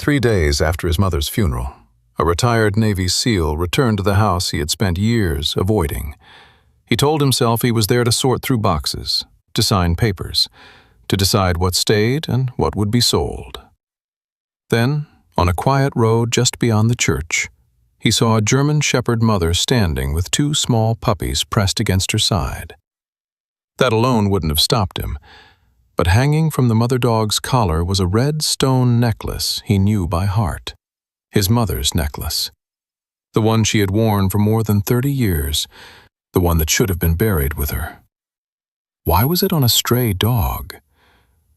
3 days after his mother's funeral, a retired Navy SEAL returned to the house he had spent years avoiding. He told himself he was there to sort through boxes, to sign papers, to decide what stayed and what would be sold. Then, on a quiet road just beyond the church, he saw a German Shepherd mother standing with 2 small puppies pressed against her side. That alone wouldn't have stopped him, but hanging from the mother dog's collar was a red stone necklace he knew by heart. His mother's necklace. The one she had worn for more than 30 years, the one that should have been buried with her. Why was it on a stray dog?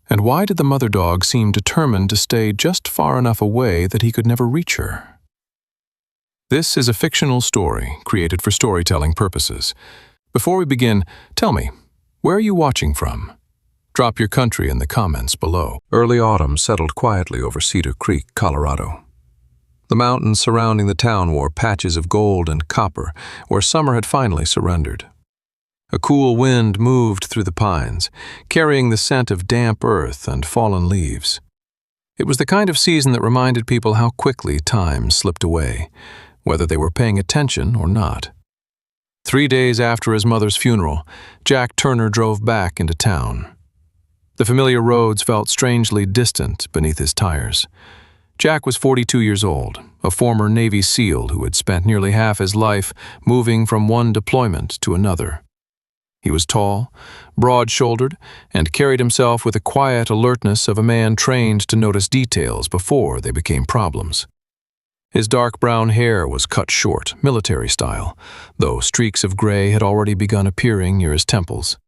And why did the mother dog seem determined to stay just far enough away that he could never reach her? This is a fictional story created for storytelling purposes. Before we begin, tell me, where are you watching from? Drop your country in the comments below. Early autumn settled quietly over Cedar Creek, Colorado. The mountains surrounding the town wore patches of gold and copper, where summer had finally surrendered. A cool wind moved through the pines, carrying the scent of damp earth and fallen leaves. It was the kind of season that reminded people how quickly time slipped away, whether they were paying attention or not. 3 days after his mother's funeral, Jack Turner drove back into town. The familiar roads felt strangely distant beneath his tires. Jack was 42 years old, a former Navy SEAL who had spent nearly half his life moving from one deployment to another. He was tall, broad-shouldered, and carried himself with the quiet alertness of a man trained to notice details before they became problems. His dark brown hair was cut short, military style, though streaks of gray had already begun appearing near his temples.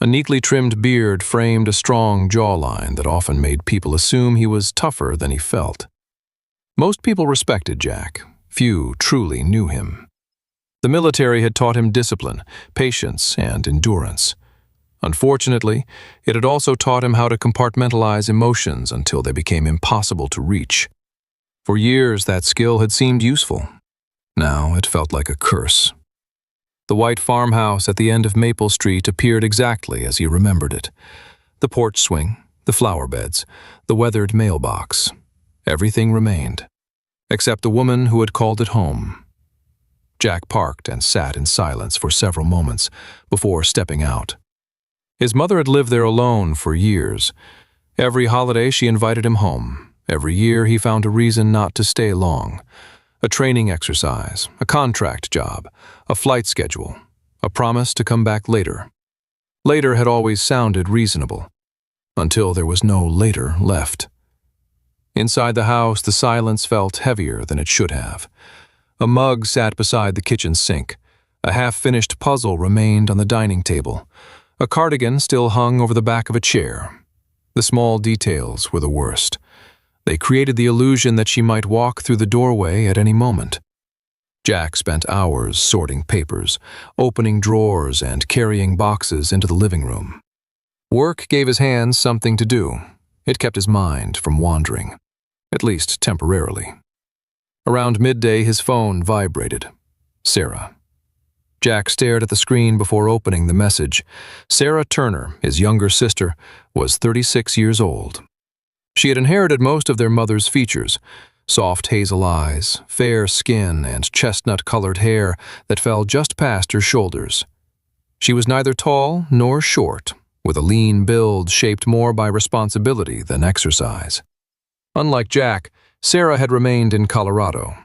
A neatly trimmed beard framed a strong jawline that often made people assume he was tougher than he felt. Most people respected Jack. Few truly knew him. The military had taught him discipline, patience, and endurance. Unfortunately, it had also taught him how to compartmentalize emotions until they became impossible to reach. For years, that skill had seemed useful. Now it felt like a curse. The white farmhouse at the end of Maple Street appeared exactly as he remembered it. The porch swing, the flower beds, the weathered mailbox. Everything remained, except the woman who had called it home. Jack parked and sat in silence for several moments before stepping out. His mother had lived there alone for years. Every holiday she invited him home. Every year he found a reason not to stay long. A training exercise, a contract job, a flight schedule, a promise to come back later. Later had always sounded reasonable, until there was no later left. Inside the house, the silence felt heavier than it should have. A mug sat beside the kitchen sink. A half-finished puzzle remained on the dining table. A cardigan still hung over the back of a chair. The small details were the worst. They created the illusion that she might walk through the doorway at any moment. Jack spent hours sorting papers, opening drawers, and carrying boxes into the living room. Work gave his hands something to do. It kept his mind from wandering, at least temporarily. Around midday, his phone vibrated. Sarah. Jack stared at the screen before opening the message. Sarah Turner, his younger sister, was 36 years old. She had inherited most of their mother's features: soft hazel eyes, fair skin, and chestnut-colored hair that fell just past her shoulders. She was neither tall nor short, with a lean build shaped more by responsibility than exercise. Unlike Jack, Sarah had remained in Colorado.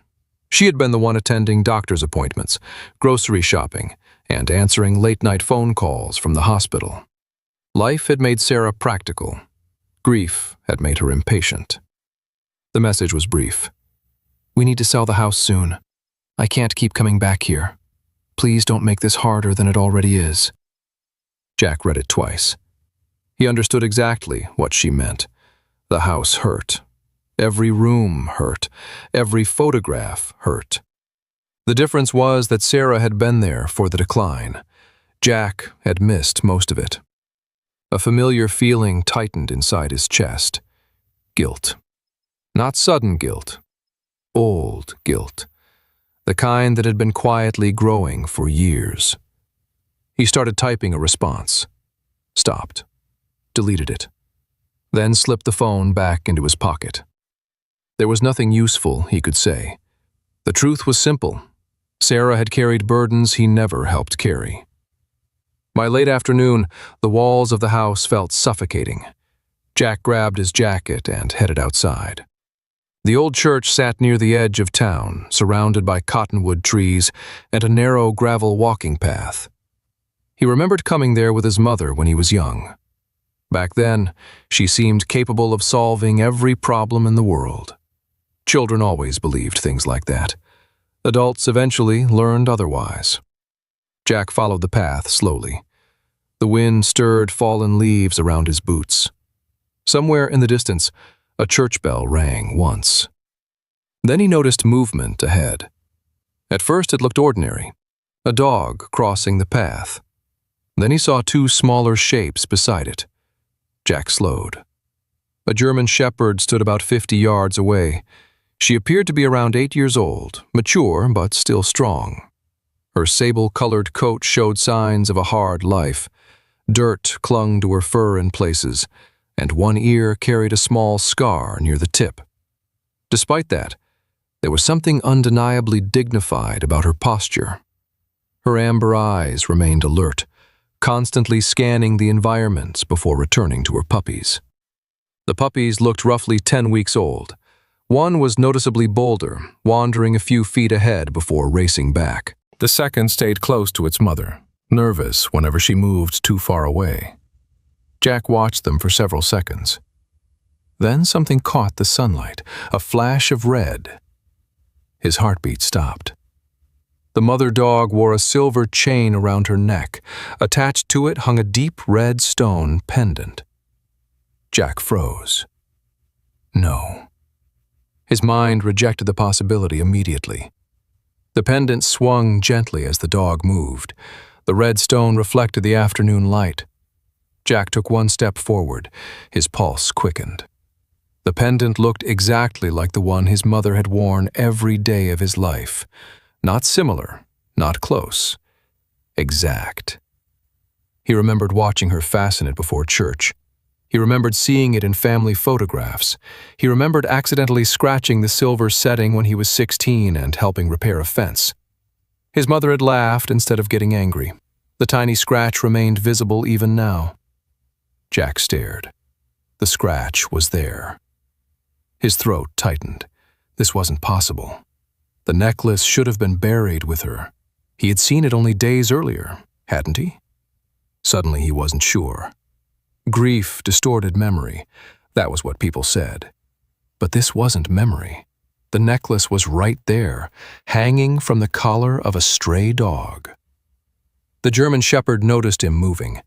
She had been the one attending doctor's appointments, grocery shopping, and answering late-night phone calls from the hospital. Life had made Sarah practical. Grief had made her impatient. The message was brief. "We need to sell the house soon. I can't keep coming back here. Please don't make this harder than it already is." Jack read it twice. He understood exactly what she meant. The house hurt. Every room hurt. Every photograph hurt. The difference was that Sarah had been there for the decline. Jack had missed most of it. A familiar feeling tightened inside his chest. Guilt. Not sudden guilt. Old guilt. The kind that had been quietly growing for years. He started typing a response. Stopped. Deleted it. Then slipped the phone back into his pocket. There was nothing useful he could say. The truth was simple. Sarah had carried burdens he never helped carry. By late afternoon, the walls of the house felt suffocating. Jack grabbed his jacket and headed outside. The old church sat near the edge of town, surrounded by cottonwood trees and a narrow gravel walking path. He remembered coming there with his mother when he was young. Back then, she seemed capable of solving every problem in the world. Children always believed things like that. Adults eventually learned otherwise. Jack followed the path slowly. The wind stirred fallen leaves around his boots. Somewhere in the distance, a church bell rang once. Then he noticed movement ahead. At first it looked ordinary, a dog crossing the path. Then he saw two smaller shapes beside it. Jack slowed. A German shepherd stood about 50 yards away. She appeared to be around 8 years old, mature but still strong. Her sable-colored coat showed signs of a hard life. Dirt clung to her fur in places, and one ear carried a small scar near the tip. Despite that, there was something undeniably dignified about her posture. Her amber eyes remained alert, constantly scanning the environment before returning to her puppies. The puppies looked roughly 10 weeks old. One was noticeably bolder, wandering a few feet ahead before racing back. The second stayed close to its mother, nervous whenever she moved too far away. Jack watched them for several seconds. Then something caught the sunlight, a flash of red. His heartbeat stopped. The mother dog wore a silver chain around her neck. Attached to it hung a deep red stone pendant. Jack froze. No. His mind rejected the possibility immediately. The pendant swung gently as the dog moved. The red stone reflected the afternoon light. Jack took one step forward. His pulse quickened. The pendant looked exactly like the one his mother had worn every day of his life. Not similar, not close. Exact. He remembered watching her fasten it before church. He remembered seeing it in family photographs. He remembered accidentally scratching the silver setting when he was 16 and helping repair a fence. His mother had laughed instead of getting angry. The tiny scratch remained visible even now. Jack stared. The scratch was there. His throat tightened. This wasn't possible. The necklace should have been buried with her. He had seen it only days earlier, hadn't he? Suddenly he wasn't sure. Grief distorted memory. That was what people said. But this wasn't memory. The necklace was right there, hanging from the collar of a stray dog. The German shepherd noticed him moving.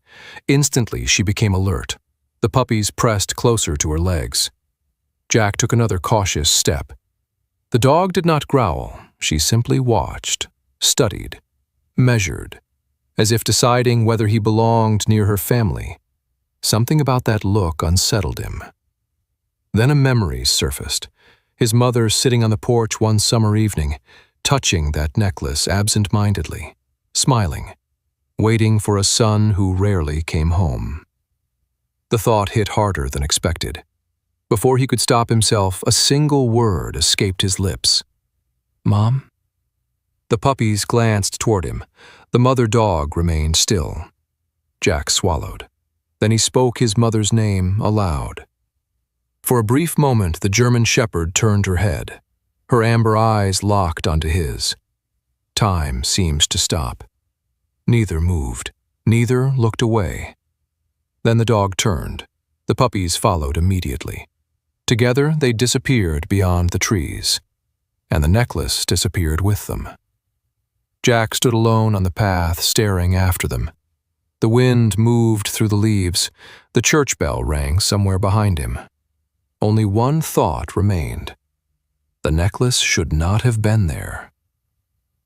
Instantly, she became alert. The puppies pressed closer to her legs. Jack took another cautious step. The dog did not growl. She simply watched, studied, measured, as if deciding whether he belonged near her family. Something about that look unsettled him. Then a memory surfaced. His mother sitting on the porch one summer evening, touching that necklace absent-mindedly, smiling, waiting for a son who rarely came home. The thought hit harder than expected. Before he could stop himself, a single word escaped his lips. "Mom?" The puppies glanced toward him. The mother dog remained still. Jack swallowed. Then he spoke his mother's name aloud. For a brief moment, the German shepherd turned her head. Her amber eyes locked onto his. Time seemed to stop. Neither moved. Neither looked away. Then the dog turned. The puppies followed immediately. Together, they disappeared beyond the trees, and the necklace disappeared with them. Jack stood alone on the path, staring after them. The wind moved through the leaves. The church bell rang somewhere behind him. Only one thought remained. The necklace should not have been there.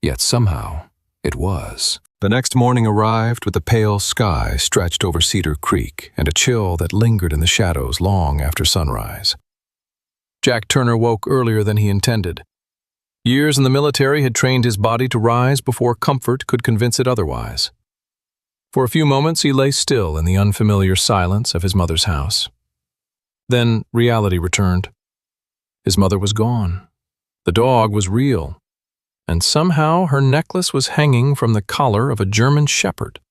Yet somehow, it was. The next morning arrived with a pale sky stretched over Cedar Creek and a chill that lingered in the shadows long after sunrise. Jack Turner woke earlier than he intended. Years in the military had trained his body to rise before comfort could convince it otherwise. For a few moments he lay still in the unfamiliar silence of his mother's house. Then reality returned. His mother was gone. The dog was real, and somehow her necklace was hanging from the collar of a German shepherd.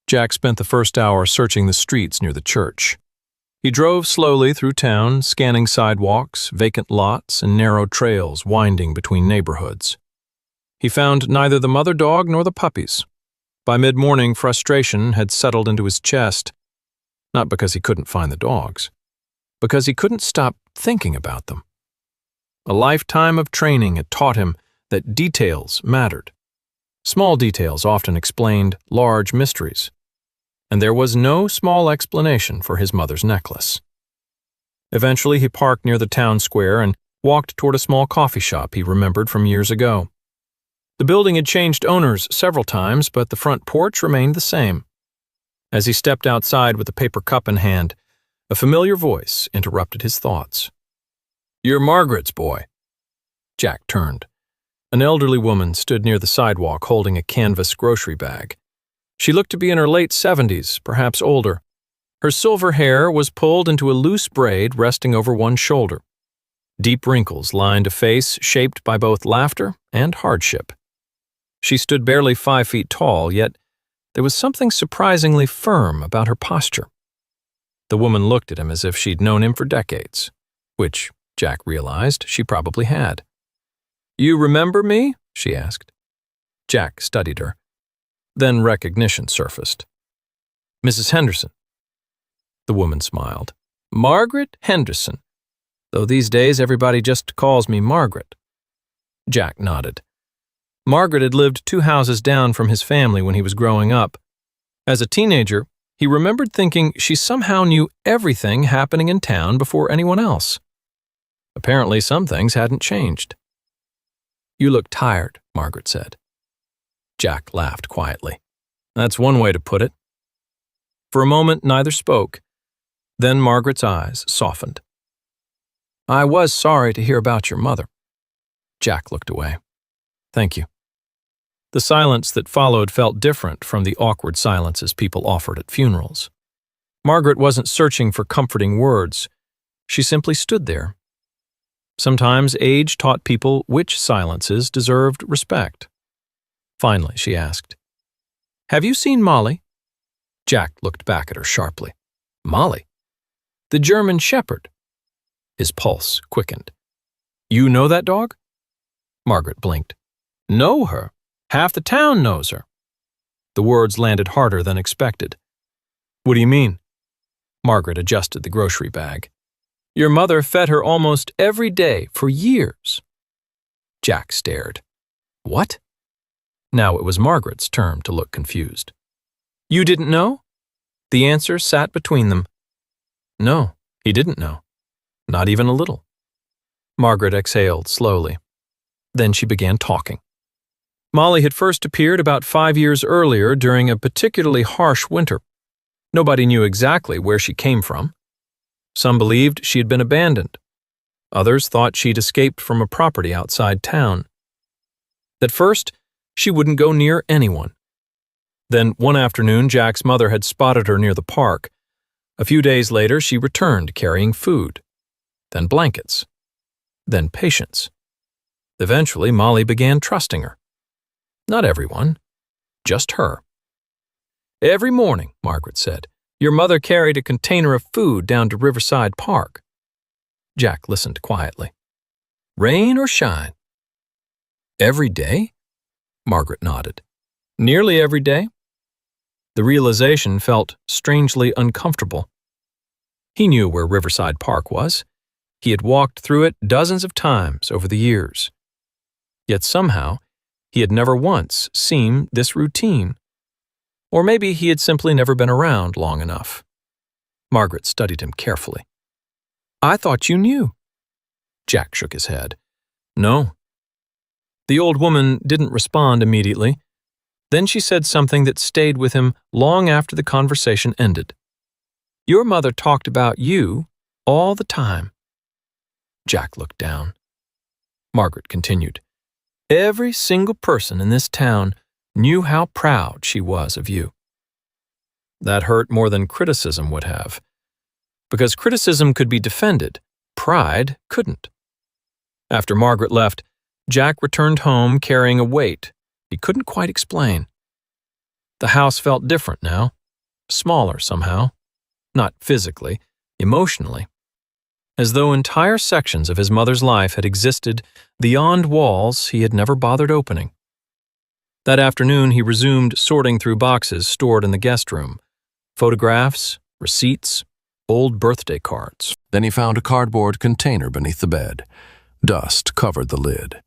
Jack spent the first hour searching the streets near the church. He drove slowly through town, scanning sidewalks, vacant lots, and narrow trails winding between neighborhoods. He found neither the mother dog nor the puppies. By mid-morning, frustration had settled into his chest, not because he couldn't find the dogs, because he couldn't stop thinking about them. A lifetime of training had taught him that details mattered. Small details often explained large mysteries, and there was no small explanation for his mother's necklace. Eventually, he parked near the town square and walked toward a small coffee shop he remembered from years ago. The building had changed owners several times, but the front porch remained the same. As he stepped outside with a paper cup in hand, a familiar voice interrupted his thoughts. "You're Margaret's boy." Jack turned. An elderly woman stood near the sidewalk holding a canvas grocery bag. She looked to be in her late 70s, perhaps older. Her silver hair was pulled into a loose braid resting over one shoulder. Deep wrinkles lined a face shaped by both laughter and hardship. She stood barely 5 feet tall, yet there was something surprisingly firm about her posture. The woman looked at him as if she'd known him for decades, which Jack realized she probably had. "You remember me?" she asked. Jack studied her. Then recognition surfaced. "Mrs. Henderson." The woman smiled. "Margaret Henderson, though these days everybody just calls me Margaret." Jack nodded. Margaret had lived 2 houses down from his family when he was growing up. As a teenager, he remembered thinking she somehow knew everything happening in town before anyone else. Apparently, some things hadn't changed. "You look tired," Margaret said. Jack laughed quietly. "That's one way to put it." For a moment, neither spoke. Then Margaret's eyes softened. "I was sorry to hear about your mother." Jack looked away. "Thank you." The silence that followed felt different from the awkward silences people offered at funerals. Margaret wasn't searching for comforting words. She simply stood there. Sometimes age taught people which silences deserved respect. Finally, she asked, "Have you seen Molly?" Jack looked back at her sharply. "Molly? The German shepherd." His pulse quickened. "You know that dog?" Margaret blinked. "Know her? Half the town knows her." The words landed harder than expected. "What do you mean?" Margaret adjusted the grocery bag. "Your mother fed her almost every day for years." Jack stared. "What?" Now it was Margaret's turn to look confused. "You didn't know?" The answer sat between them. No, he didn't know. Not even a little. Margaret exhaled slowly. Then she began talking. Molly had first appeared about 5 years earlier during a particularly harsh winter. Nobody knew exactly where she came from. Some believed she had been abandoned. Others thought she'd escaped from a property outside town. At first, she wouldn't go near anyone. Then one afternoon, Jack's mother had spotted her near the park. A few days later, she returned carrying food, then blankets, then patience. Eventually, Molly began trusting her. Not everyone, just her. "Every morning," Margaret said, "your mother carried a container of food down to Riverside Park." Jack listened quietly. "Rain or shine?" "Every day?" Margaret nodded. "Nearly every day." The realization felt strangely uncomfortable. He knew where Riverside Park was. He had walked through it dozens of times over the years. Yet somehow, he had never once seen this routine. Or maybe he had simply never been around long enough. Margaret studied him carefully. "I thought you knew." Jack shook his head. "No." The old woman didn't respond immediately. Then she said something that stayed with him long after the conversation ended. "Your mother talked about you all the time." Jack looked down. Margaret continued. "Every single person in this town knew how proud she was of you." That hurt more than criticism would have. Because criticism could be defended, tried, couldn't. After Margaret left, Jack returned home carrying a weight he couldn't quite explain. The house felt different now, smaller somehow, not physically, emotionally, as though entire sections of his mother's life had existed beyond walls he had never bothered opening. That afternoon he resumed sorting through boxes stored in the guest room, photographs, receipts, old birthday cards. Then he found a cardboard container beneath the bed. Dust covered the lid.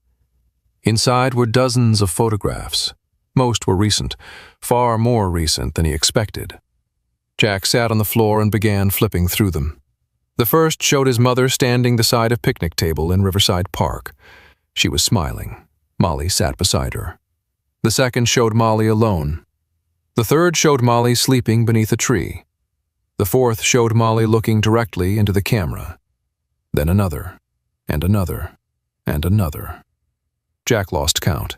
Inside were dozens of photographs. Most were recent, far more recent than he expected. Jack sat on the floor and began flipping through them. The first showed his mother standing beside a picnic table in Riverside Park. She was smiling. Molly sat beside her. The second showed Molly alone. The third showed Molly sleeping beneath a tree. The fourth showed Molly looking directly into the camera. Then another, and another, and another. Jack lost count.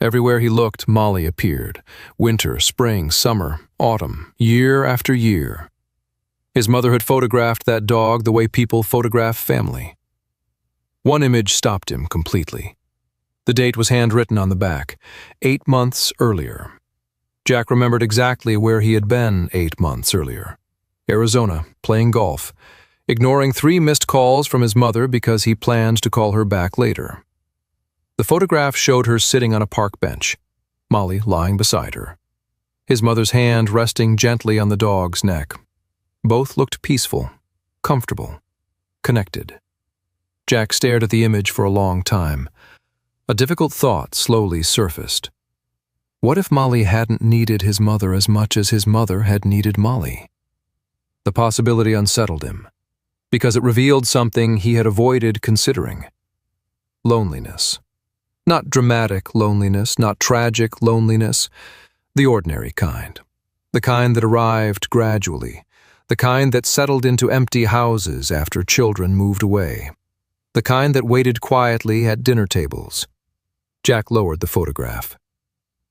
Everywhere he looked, Molly appeared. Winter, spring, summer, autumn, year after year. His mother had photographed that dog the way people photograph family. One image stopped him completely. The date was handwritten on the back, 8 months earlier. Jack remembered exactly where he had been 8 months earlier. Arizona, playing golf, ignoring 3 missed calls from his mother because he planned to call her back later. The photograph showed her sitting on a park bench, Molly lying beside her, his mother's hand resting gently on the dog's neck. Both looked peaceful, comfortable, connected. Jack stared at the image for a long time. A difficult thought slowly surfaced. What if Molly hadn't needed his mother as much as his mother had needed Molly? The possibility unsettled him, because it revealed something he had avoided considering. Loneliness. Not dramatic loneliness, not tragic loneliness, the ordinary kind. The kind that arrived gradually, the kind that settled into empty houses after children moved away, the kind that waited quietly at dinner tables. Jack lowered the photograph.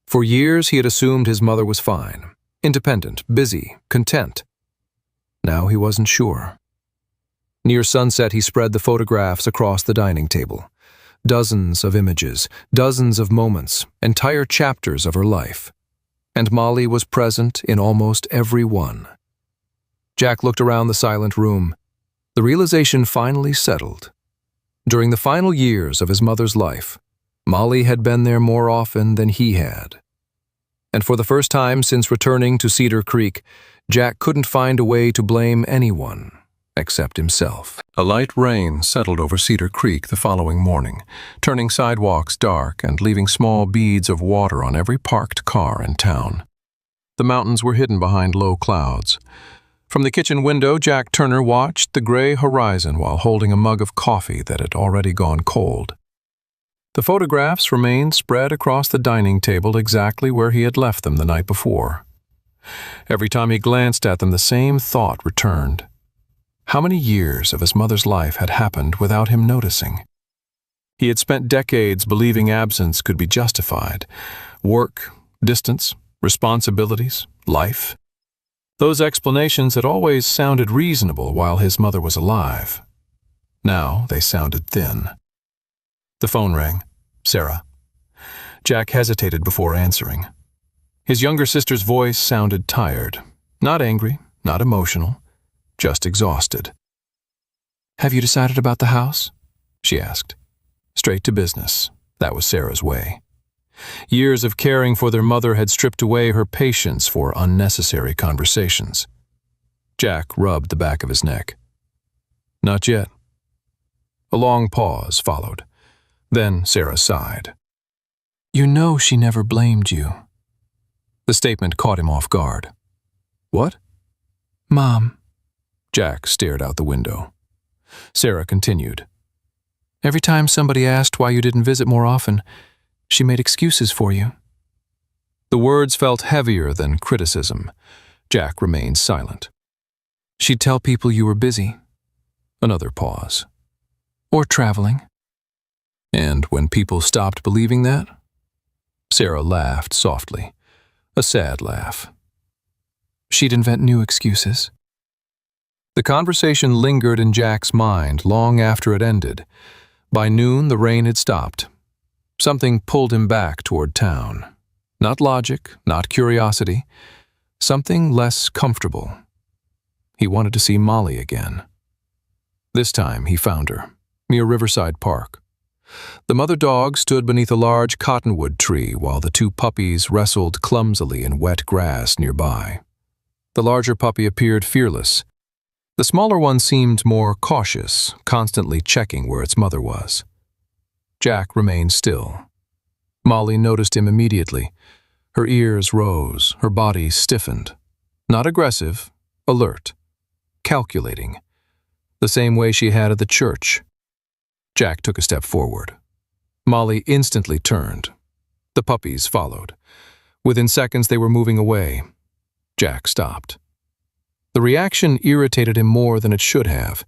For years he had assumed his mother was fine, independent, busy, content. Now he wasn't sure. Near sunset he spread the photographs across the dining table. Dozens of images, dozens of moments, entire chapters of her life. And Molly was present in almost every one. Jack looked around the silent room. The realization finally settled. During the final years of his mother's life, Molly had been there more often than he had. And for the first time since returning to Cedar Creek, Jack couldn't find a way to blame anyone except himself. A light rain settled over Cedar Creek the following morning, turning sidewalks dark and leaving small beads of water on every parked car in town. The mountains were hidden behind low clouds. From the kitchen window, Jack Turner watched the gray horizon while holding a mug of coffee that had already gone cold. The photographs remained spread across the dining table exactly where he had left them the night before. Every time he glanced at them, the same thought returned. How many years of his mother's life had happened without him noticing? He had spent decades believing absence could be justified. Work, distance, responsibilities, life. Those explanations had always sounded reasonable while his mother was alive. Now they sounded thin. The phone rang. Sarah. Jack hesitated before answering. His younger sister's voice sounded tired. Not angry, not emotional. Just exhausted. "Have you decided about the house?" she asked. Straight to business. That was Sarah's way. Years of caring for their mother had stripped away her patience for unnecessary conversations. Jack rubbed the back of his neck. "Not yet." A long pause followed. Then Sarah sighed. "You know she never blamed you." The statement caught him off guard. "What?" "Mom." Jack stared out the window. Sarah continued. "Every time somebody asked why you didn't visit more often, she made excuses for you." The words felt heavier than criticism. Jack remained silent. "She'd tell people you were busy." Another pause. "Or traveling." And when people stopped believing that? Sarah laughed softly, a sad laugh. "She'd invent new excuses." The conversation lingered in Jack's mind long after it ended. By noon, the rain had stopped. Something pulled him back toward town. Not logic, not curiosity. Something less comfortable. He wanted to see Molly again. This time he found her, near Riverside Park. The mother dog stood beneath a large cottonwood tree while the two puppies wrestled clumsily in wet grass nearby. The larger puppy appeared fearless. The smaller one seemed more cautious, constantly checking where its mother was. Jack remained still. Molly noticed him immediately. Her ears rose, her body stiffened. Not aggressive, alert, calculating. The same way she had at the church. Jack took a step forward. Molly instantly turned. The puppies followed. Within seconds they were moving away. Jack stopped. The reaction irritated him more than it should have.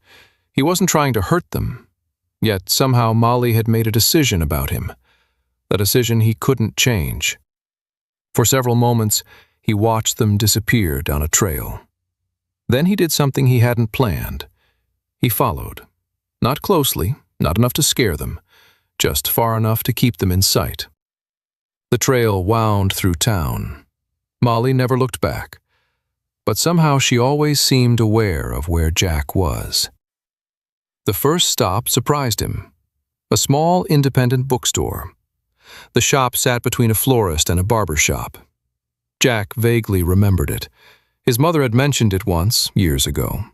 He wasn't trying to hurt them. Yet somehow Molly had made a decision about him. A decision he couldn't change. For several moments, he watched them disappear down a trail. Then he did something he hadn't planned. He followed. Not closely, not enough to scare them, just far enough to keep them in sight. The trail wound through town. Molly never looked back, but somehow she always seemed aware of where Jack was. The first stop surprised him. A small independent bookstore. The shop sat between a florist and a barber shop. Jack vaguely remembered it. His mother had mentioned it once, years ago.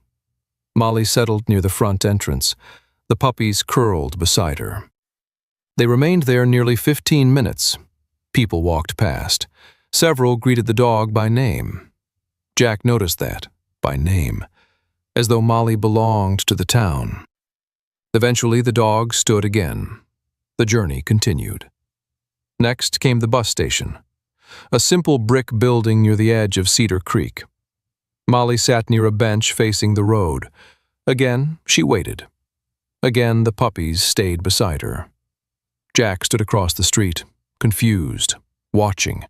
Molly settled near the front entrance. The puppies curled beside her. They remained there nearly 15 minutes. People walked past. Several greeted the dog by name. Jack noticed that, by name, as though Molly belonged to the town. Eventually, the dog stood again. The journey continued. Next came the bus station, a simple brick building near the edge of Cedar Creek. Molly sat near a bench facing the road. Again, she waited. Again, the puppies stayed beside her. Jack stood across the street, confused, watching,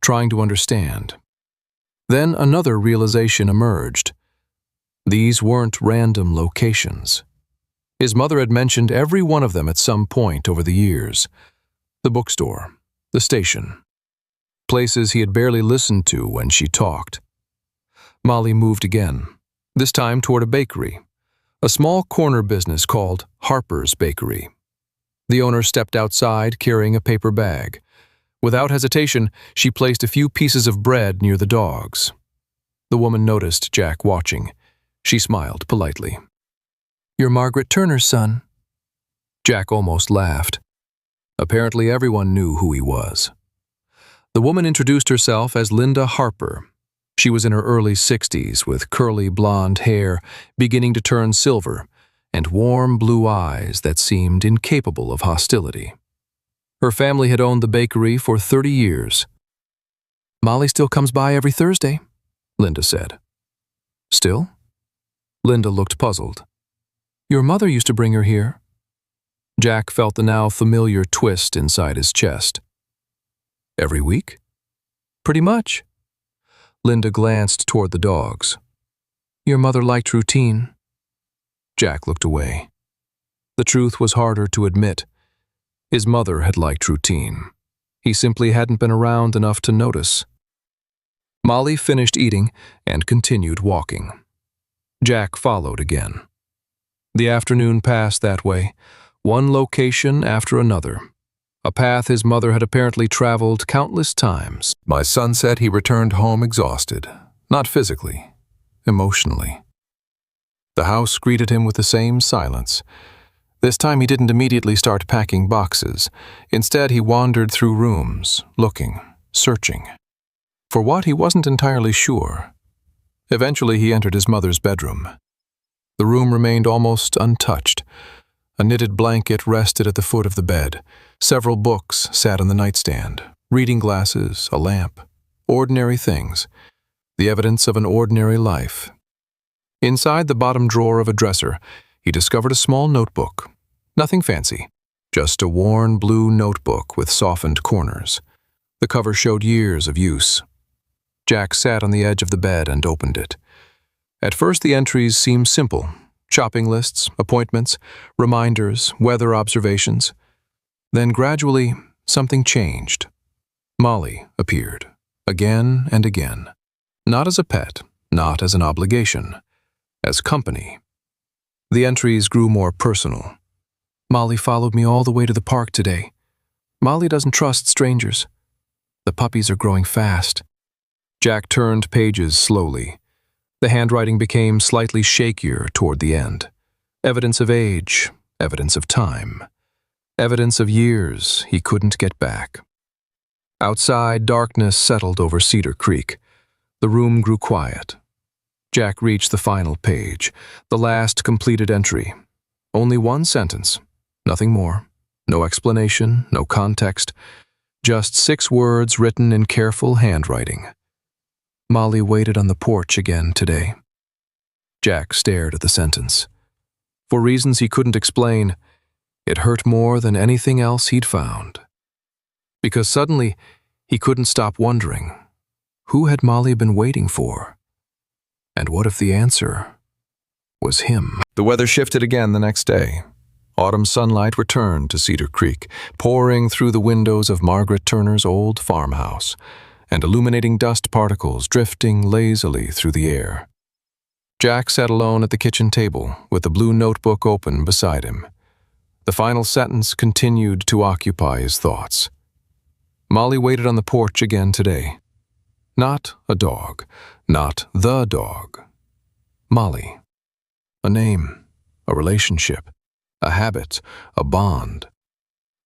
trying to understand. Then another realization emerged. These weren't random locations. His mother had mentioned every one of them at some point over the years. The bookstore, the station, places he had barely listened to when she talked. Molly moved again, this time toward a bakery, a small corner business called Harper's Bakery. The owner stepped outside carrying a paper bag. Without hesitation, she placed a few pieces of bread near the dogs. The woman noticed Jack watching. She smiled politely. "You're Margaret Turner's son." Jack almost laughed. Apparently everyone knew who he was. The woman introduced herself as Linda Harper. She was in her early 60s with curly blonde hair beginning to turn silver and warm blue eyes that seemed incapable of hostility. Her family had owned the bakery for 30 years. "Molly still comes by every Thursday," Linda said. "Still?" Linda looked puzzled. "Your mother used to bring her here." Jack felt the now familiar twist inside his chest. "Every week?" "Pretty much." Linda glanced toward the dogs. "Your mother liked routine." Jack looked away. The truth was harder to admit. His mother had liked routine. He simply hadn't been around enough to notice. Molly finished eating and continued walking. Jack followed again. The afternoon passed that way, one location after another, a path his mother had apparently traveled countless times. By sunset, he returned home exhausted, not physically, emotionally. The house greeted him with the same silence. This time he didn't immediately start packing boxes. Instead, he wandered through rooms, looking, searching. For what, he wasn't entirely sure. Eventually, he entered his mother's bedroom. The room remained almost untouched. A knitted blanket rested at the foot of the bed. Several books sat on the nightstand, reading glasses, a lamp, ordinary things, the evidence of an ordinary life. Inside the bottom drawer of a dresser, he discovered a small notebook. Nothing fancy, just a worn blue notebook with softened corners. The cover showed years of use. Jack sat on the edge of the bed and opened it. At first, the entries seemed simple: shopping lists, appointments, reminders, weather observations. Then gradually, something changed. Molly appeared, again and again. Not as a pet, not as an obligation, as company. The entries grew more personal. Molly followed me all the way to the park today. Molly doesn't trust strangers. The puppies are growing fast. Jack turned pages slowly. The handwriting became slightly shakier toward the end. Evidence of age, evidence of time, evidence of years he couldn't get back. Outside, darkness settled over Cedar Creek. The room grew quiet. Jack reached the final page, the last completed entry. Only one sentence, nothing more. No explanation, no context. Just 6 words written in careful handwriting. Molly waited on the porch again today. Jack stared at the sentence. For reasons he couldn't explain, it hurt more than anything else he'd found. Because suddenly, he couldn't stop wondering, who had Molly been waiting for? And what if the answer was him? The weather shifted again the next day. Autumn sunlight returned to Cedar Creek, pouring through the windows of Margaret Turner's old farmhouse, and illuminating dust particles drifting lazily through the air. Jack sat alone at the kitchen table, with the blue notebook open beside him. The final sentence continued to occupy his thoughts. Molly waited on the porch again today. Not a dog, not the dog. Molly. A name, a relationship, a habit, a bond.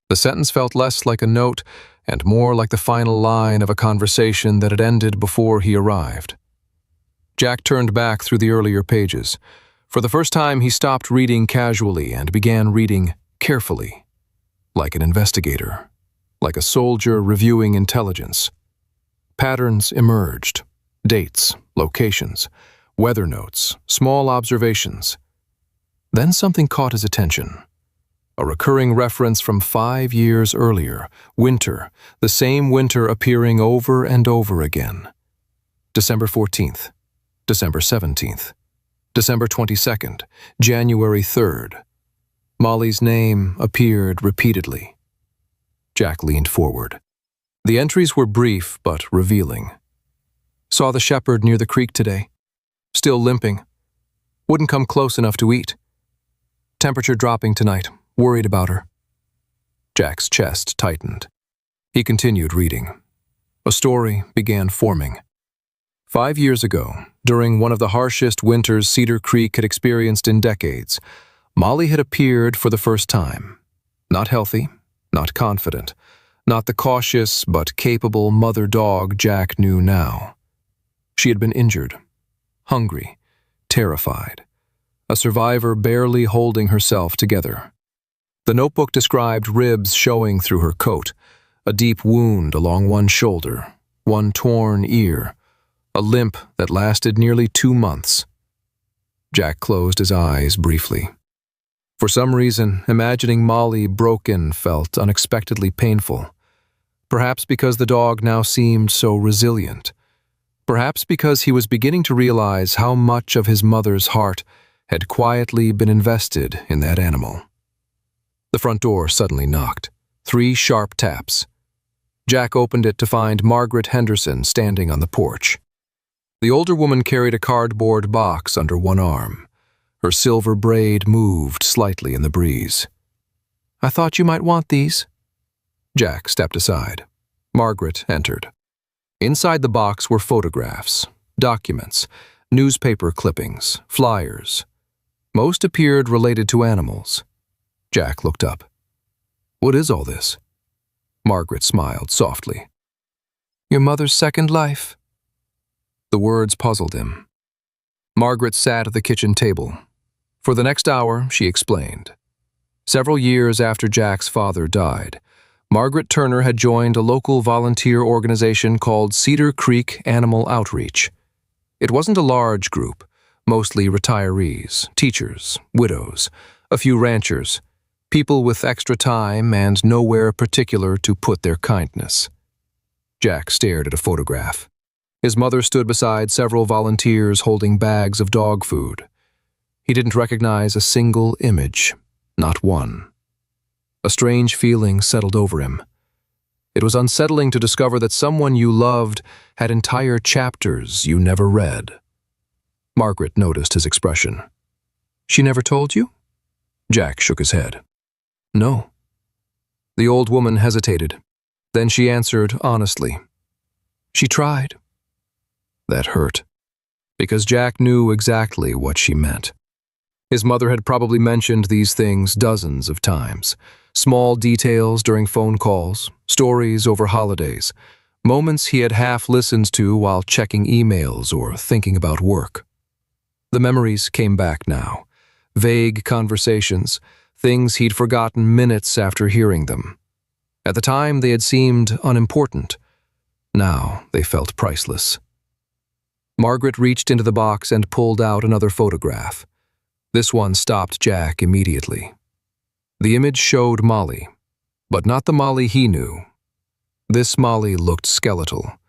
The sentence felt less like a note and more like the final line of a conversation that had ended before he arrived. Jack turned back through the earlier pages. For the first time, he stopped reading casually and began reading carefully, like an investigator, like a soldier reviewing intelligence. Patterns emerged: dates, locations, weather notes, small observations. Then something caught his attention. A recurring reference from 5 years earlier, winter, the same winter appearing over and over again. December 14th, December 17th, December 22nd, January 3rd. Molly's name appeared repeatedly. Jack leaned forward. The entries were brief but revealing. Saw the shepherd near the creek today. Still limping. Wouldn't come close enough to eat. Temperature dropping tonight. Worried about her. Jack's chest tightened. He continued reading. A story began forming. 5 years ago, during one of the harshest winters Cedar Creek had experienced in decades, Molly had appeared for the first time. Not healthy, not confident, not the cautious but capable mother-dog Jack knew now. She had been injured, hungry, terrified, a survivor barely holding herself together. The notebook described ribs showing through her coat, a deep wound along one shoulder, one torn ear, a limp that lasted nearly 2 months. Jack closed his eyes briefly. For some reason, imagining Molly broken felt unexpectedly painful. Perhaps because the dog now seemed so resilient. Perhaps because he was beginning to realize how much of his mother's heart had quietly been invested in that animal. The front door suddenly knocked. 3 sharp taps. Jack opened it to find Margaret Henderson standing on the porch. The older woman carried a cardboard box under one arm. Her silver braid moved slightly in the breeze. "I thought you might want these." Jack stepped aside. Margaret entered. Inside the box were photographs, documents, newspaper clippings, flyers. Most appeared related to animals. Jack looked up. "What is all this?" Margaret smiled softly. "Your mother's second life." The words puzzled him. Margaret sat at the kitchen table. For the next hour, she explained. Several years after Jack's father died, Margaret Turner had joined a local volunteer organization called Cedar Creek Animal Outreach. It wasn't a large group, mostly retirees, teachers, widows, a few ranchers, people with extra time and nowhere particular to put their kindness. Jack stared at a photograph. His mother stood beside several volunteers holding bags of dog food. He didn't recognize a single image, not one. A strange feeling settled over him. It was unsettling to discover that someone you loved had entire chapters you never read. Margaret noticed his expression. "She never told you?" Jack shook his head. "No." The old woman hesitated. Then she answered honestly. "She tried." That hurt, because Jack knew exactly what she meant. His mother had probably mentioned these things dozens of times. Small details during phone calls, stories over holidays, moments he had half listened to while checking emails or thinking about work. The memories came back now. Vague conversations, things he'd forgotten minutes after hearing them. At the time, they had seemed unimportant. Now they felt priceless. Margaret reached into the box and pulled out another photograph. This one stopped Jack immediately. The image showed Molly, but not the Molly he knew. This Molly looked skeletal.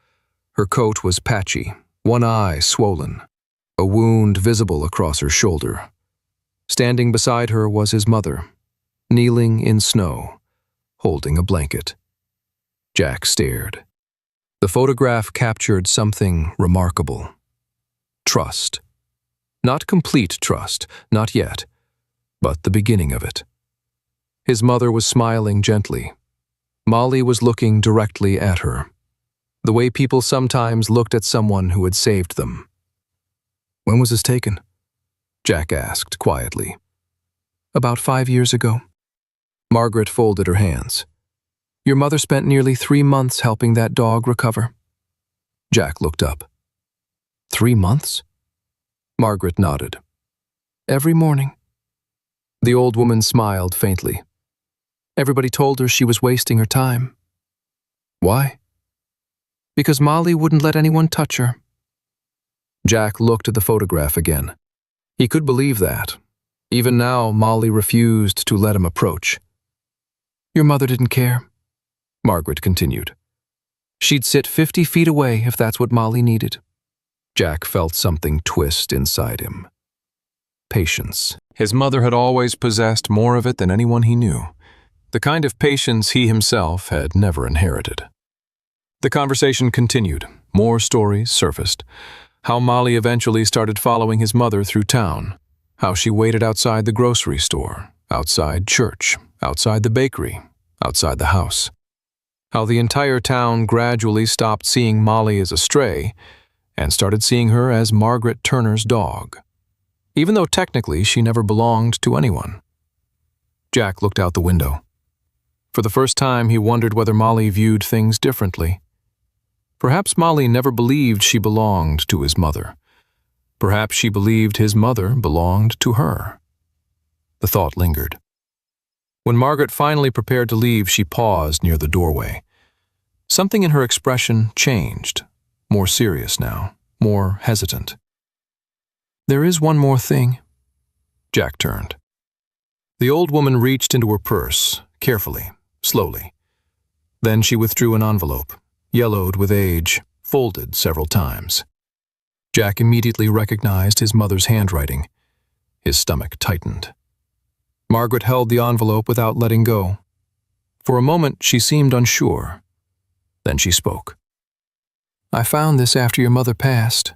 Her coat was patchy, one eye swollen, a wound visible across her shoulder. Standing beside her was his mother, kneeling in snow, holding a blanket. Jack stared. The photograph captured something remarkable. Trust. Not complete trust, not yet, but the beginning of it. His mother was smiling gently. Molly was looking directly at her, the way people sometimes looked at someone who had saved them. "When was this taken?" Jack asked quietly. "About 5 years ago." Margaret folded her hands. "Your mother spent nearly 3 months helping that dog recover." Jack looked up. 3 months? Margaret nodded. "Every morning." The old woman smiled faintly. "Everybody told her she was wasting her time." "Why?" "Because Molly wouldn't let anyone touch her." Jack looked at the photograph again. He could believe that. Even now, Molly refused to let him approach. "Your mother didn't care," Margaret continued. "She'd sit 50 feet away if that's what Molly needed." Jack felt something twist inside him. Patience. His mother had always possessed more of it than anyone he knew. The kind of patience he himself had never inherited. The conversation continued. More stories surfaced. How Molly eventually started following his mother through town. How she waited outside the grocery store, outside church, outside the bakery, outside the house. How the entire town gradually stopped seeing Molly as a stray and started seeing her as Margaret Turner's dog, even though technically she never belonged to anyone. Jack looked out the window. For the first time, he wondered whether Molly viewed things differently. Perhaps Molly never believed she belonged to his mother. Perhaps she believed his mother belonged to her. The thought lingered. When Margaret finally prepared to leave, she paused near the doorway. Something in her expression changed, more serious now, more hesitant. "There is one more thing." Jack turned. The old woman reached into her purse, carefully, slowly. Then she withdrew an envelope, yellowed with age, folded several times. Jack immediately recognized his mother's handwriting. His stomach tightened. Margaret held the envelope without letting go. For a moment, she seemed unsure. Then she spoke. "I found this after your mother passed."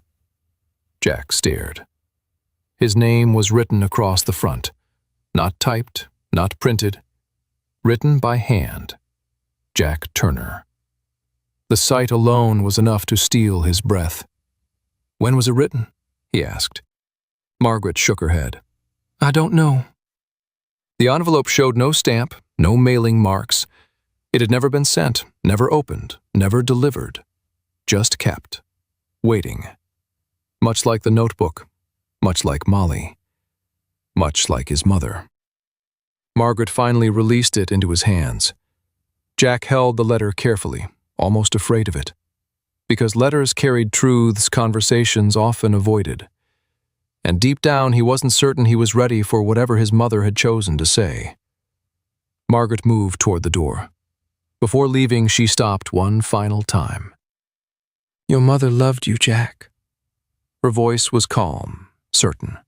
Jack stared. His name was written across the front. Not typed, not printed. Written by hand. Jack Turner. The sight alone was enough to steal his breath. "When was it written?" he asked. Margaret shook her head. "I don't know." The envelope showed no stamp, no mailing marks. It had never been sent, never opened, never delivered. Just kept. Waiting. Much like the notebook. Much like Molly. Much like his mother. Margaret finally released it into his hands. Jack held the letter carefully, almost afraid of it. Because letters carried truths conversations often avoided. And deep down he wasn't certain he was ready for whatever his mother had chosen to say. Margaret moved toward the door. Before leaving, she stopped one final time. Your mother loved you, Jack. Her voice was calm, certain.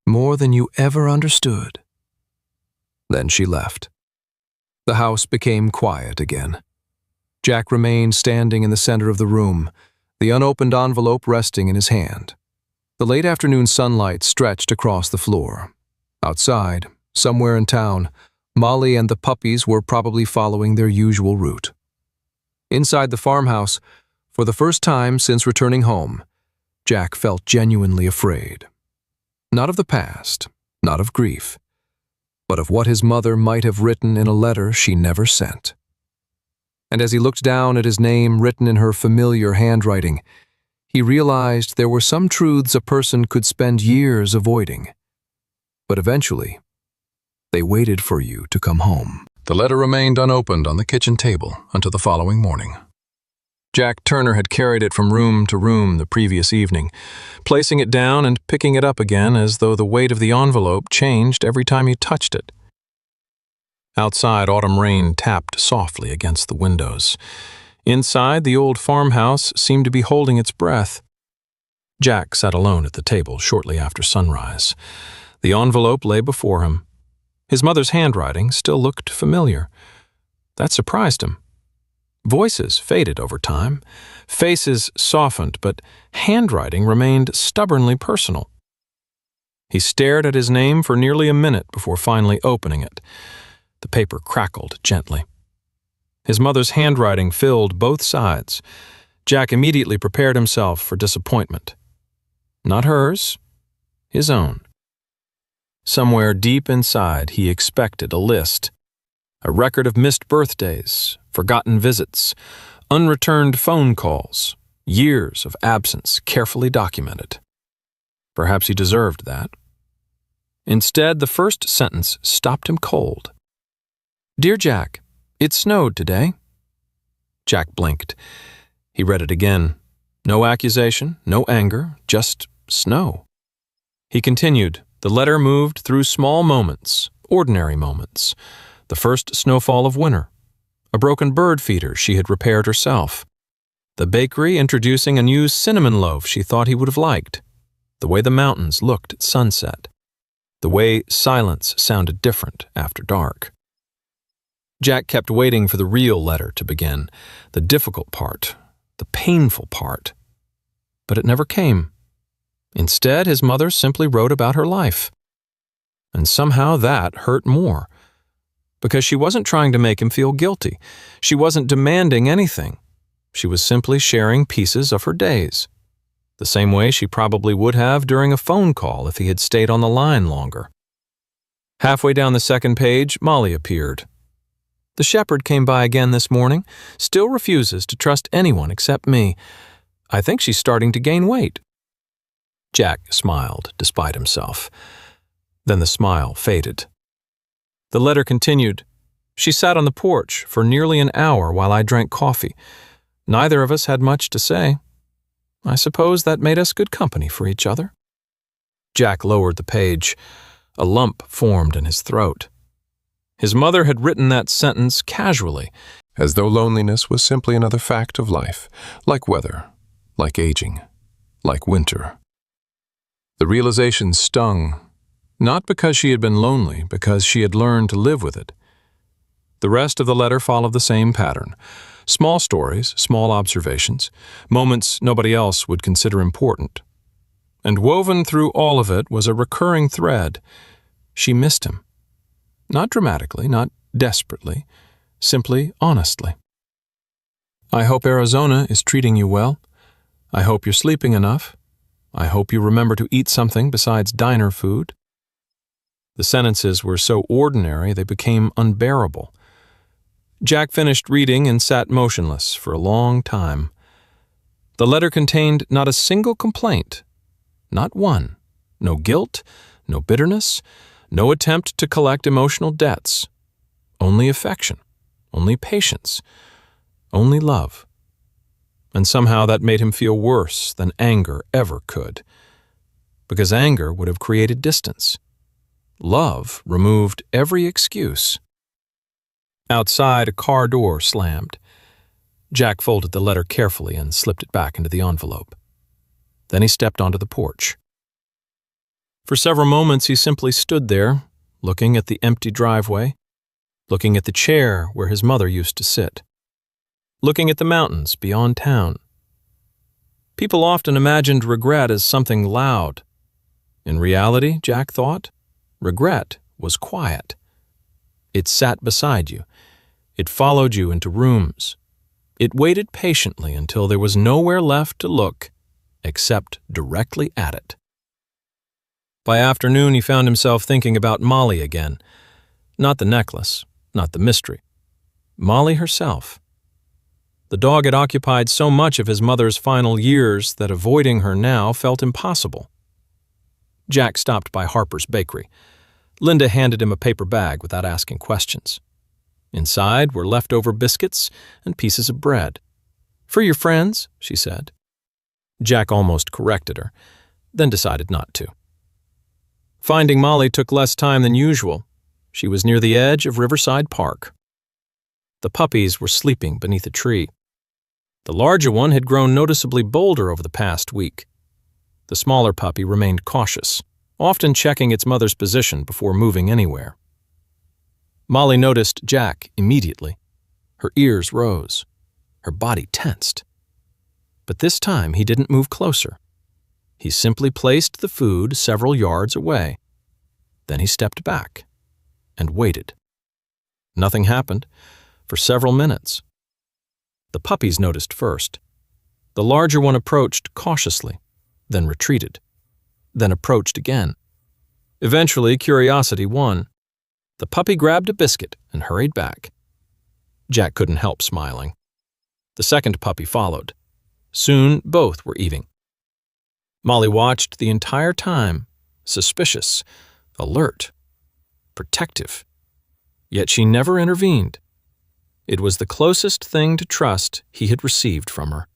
More than you ever understood. Then she left. The house became quiet again. Jack remained standing in the center of the room, the unopened envelope resting in his hand. The late afternoon sunlight stretched across the floor. Outside, somewhere in town, Molly and the puppies were probably following their usual route. Inside the farmhouse, for the first time since returning home, Jack felt genuinely afraid. Not of the past, not of grief, but of what his mother might have written in a letter she never sent. And as he looked down at his name written in her familiar handwriting, he realized there were some truths a person could spend years avoiding. But eventually, they waited for you to come home. The letter remained unopened on the kitchen table until the following morning. Jack Turner had carried it from room to room the previous evening, placing it down and picking it up again as though the weight of the envelope changed every time he touched it. Outside, autumn rain tapped softly against the windows. Inside, the old farmhouse seemed to be holding its breath. Jack sat alone at the table shortly after sunrise. The envelope lay before him. His mother's handwriting still looked familiar. That surprised him. Voices faded over time. Faces softened, but handwriting remained stubbornly personal. He stared at his name for nearly a minute before finally opening it. The paper crackled gently. His mother's handwriting filled both sides. Jack immediately prepared himself for disappointment. Not hers, his own. Somewhere deep inside, he expected a list. A record of missed birthdays, forgotten visits, unreturned phone calls, years of absence carefully documented. Perhaps he deserved that. Instead, the first sentence stopped him cold. Dear Jack, it snowed today. Jack blinked. He read it again. No accusation, no anger, just snow. He continued. The letter moved through small moments, ordinary moments. The first snowfall of winter. A broken bird feeder she had repaired herself. The bakery introducing a new cinnamon loaf she thought he would have liked. The way the mountains looked at sunset. The way silence sounded different after dark. Jack kept waiting for the real letter to begin, the difficult part, the painful part. But it never came. Instead, his mother simply wrote about her life. And somehow that hurt more. Because she wasn't trying to make him feel guilty. She wasn't demanding anything. She was simply sharing pieces of her days. The same way she probably would have during a phone call if he had stayed on the line longer. Halfway down the second page, Molly appeared. The shepherd came by again this morning, still refuses to trust anyone except me. I think she's starting to gain weight. Jack smiled, despite himself. Then the smile faded. The letter continued. She sat on the porch for nearly an hour while I drank coffee. Neither of us had much to say. I suppose that made us good company for each other. Jack lowered the page. A lump formed in his throat. His mother had written that sentence casually, as though loneliness was simply another fact of life, like weather, like aging, like winter. The realization stung, not because she had been lonely, because she had learned to live with it. The rest of the letter followed the same pattern. Small stories, small observations, moments nobody else would consider important. And woven through all of it was a recurring thread. She missed him. Not dramatically, not desperately, simply honestly. I hope Arizona is treating you well. I hope you're sleeping enough. I hope you remember to eat something besides diner food. The sentences were so ordinary they became unbearable. Jack finished reading and sat motionless for a long time. The letter contained not a single complaint, not one. No guilt, no bitterness, no attempt to collect emotional debts. Only affection, only patience, only love. And somehow that made him feel worse than anger ever could. Because anger would have created distance. Love removed every excuse. Outside, a car door slammed. Jack folded the letter carefully and slipped it back into the envelope. Then he stepped onto the porch. For several moments he simply stood there, looking at the empty driveway, looking at the chair where his mother used to sit, looking at the mountains beyond town. People often imagined regret as something loud. In reality, Jack thought, regret was quiet. It sat beside you. It followed you into rooms. It waited patiently until there was nowhere left to look except directly at it. By afternoon, he found himself thinking about Molly again. Not the necklace, not the mystery. Molly herself. The dog had occupied so much of his mother's final years that avoiding her now felt impossible. Jack stopped by Harper's Bakery. Linda handed him a paper bag without asking questions. Inside were leftover biscuits and pieces of bread. "For your friends," she said. Jack almost corrected her, then decided not to. Finding Molly took less time than usual. She was near the edge of Riverside Park. The puppies were sleeping beneath a tree. The larger one had grown noticeably bolder over the past week. The smaller puppy remained cautious, often checking its mother's position before moving anywhere. Molly noticed Jack immediately. Her ears rose. Her body tensed. But this time he didn't move closer. He simply placed the food several yards away. Then he stepped back and waited. Nothing happened for several minutes. The puppies noticed first. The larger one approached cautiously, then retreated, then approached again. Eventually, curiosity won. The puppy grabbed a biscuit and hurried back. Jack couldn't help smiling. The second puppy followed. Soon, both were eating. Molly watched the entire time, suspicious, alert, protective. Yet she never intervened. It was the closest thing to trust he had received from her.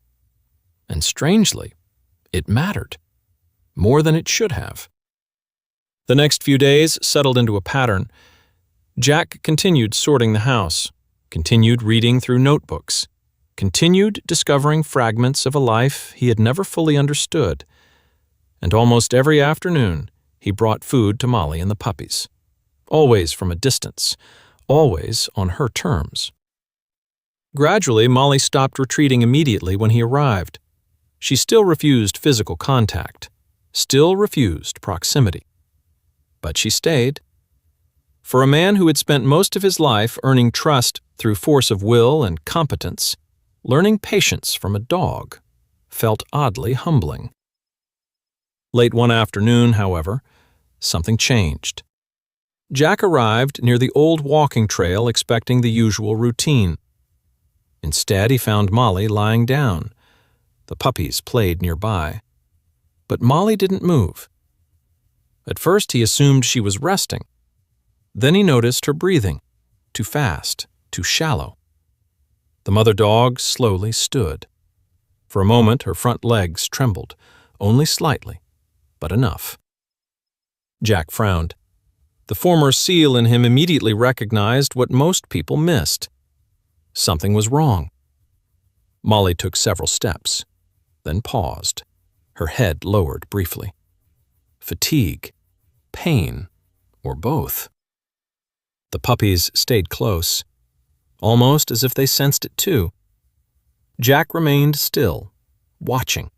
And strangely, it mattered, more than it should have. The next few days settled into a pattern. Jack continued sorting the house, continued reading through notebooks, continued discovering fragments of a life he had never fully understood. And almost every afternoon, he brought food to Molly and the puppies. Always from a distance, always on her terms. Gradually, Molly stopped retreating immediately when he arrived. She still refused physical contact, still refused proximity. But she stayed. For a man who had spent most of his life earning trust through force of will and competence, learning patience from a dog felt oddly humbling. Late one afternoon, however, something changed. Jack arrived near the old walking trail expecting the usual routine. Instead, he found Molly lying down. The puppies played nearby. But Molly didn't move. At first, he assumed she was resting. Then he noticed her breathing, too fast, too shallow. The mother dog slowly stood. For a moment, her front legs trembled, only slightly, but enough. Jack frowned. The former seal in him immediately recognized what most people missed. Something was wrong. Molly took several steps, then paused, her head lowered briefly. Fatigue, pain, or both. The puppies stayed close, almost as if they sensed it too. Jack remained still, watching,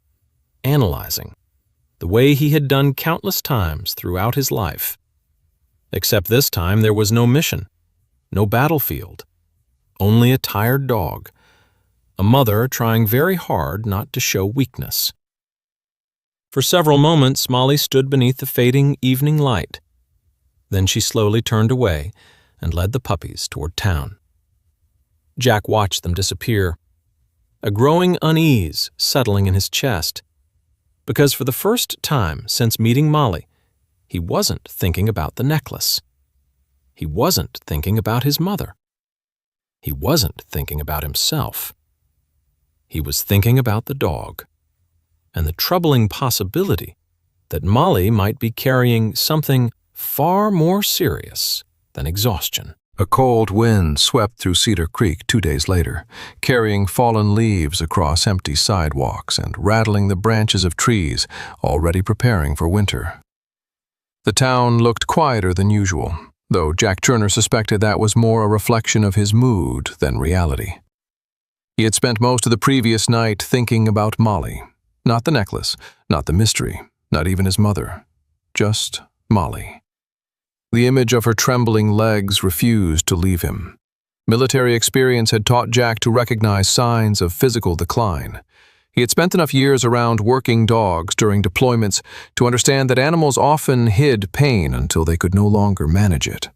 analyzing, the way he had done countless times throughout his life. Except this time there was no mission, no battlefield, only a tired dog, a mother trying very hard not to show weakness. For several moments, Molly stood beneath the fading evening light. Then she slowly turned away and led the puppies toward town. Jack watched them disappear, a growing unease settling in his chest, because for the first time since meeting Molly, he wasn't thinking about the necklace. He wasn't thinking about his mother. He wasn't thinking about himself. He was thinking about the dog, and the troubling possibility that Molly might be carrying something far more serious than exhaustion. A cold wind swept through Cedar Creek 2 days later, carrying fallen leaves across empty sidewalks and rattling the branches of trees already preparing for winter. The town looked quieter than usual, though Jack Turner suspected that was more a reflection of his mood than reality. He had spent most of the previous night thinking about Molly. Not the necklace, not the mystery, not even his mother. Just Molly. The image of her trembling legs refused to leave him. Military experience had taught Jack to recognize signs of physical decline. He had spent enough years around working dogs during deployments to understand that animals often hid pain until they could no longer manage it.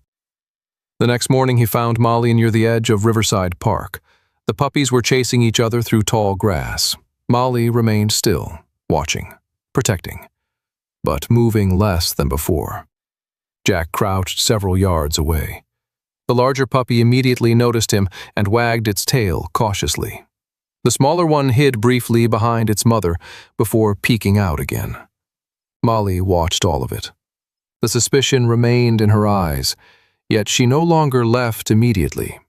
The next morning he found Molly near the edge of Riverside Park. The puppies were chasing each other through tall grass. Molly remained still, watching, protecting, but moving less than before. Jack crouched several yards away. The larger puppy immediately noticed him and wagged its tail cautiously. The smaller one hid briefly behind its mother before peeking out again. Molly watched all of it. The suspicion remained in her eyes, yet she no longer left immediately.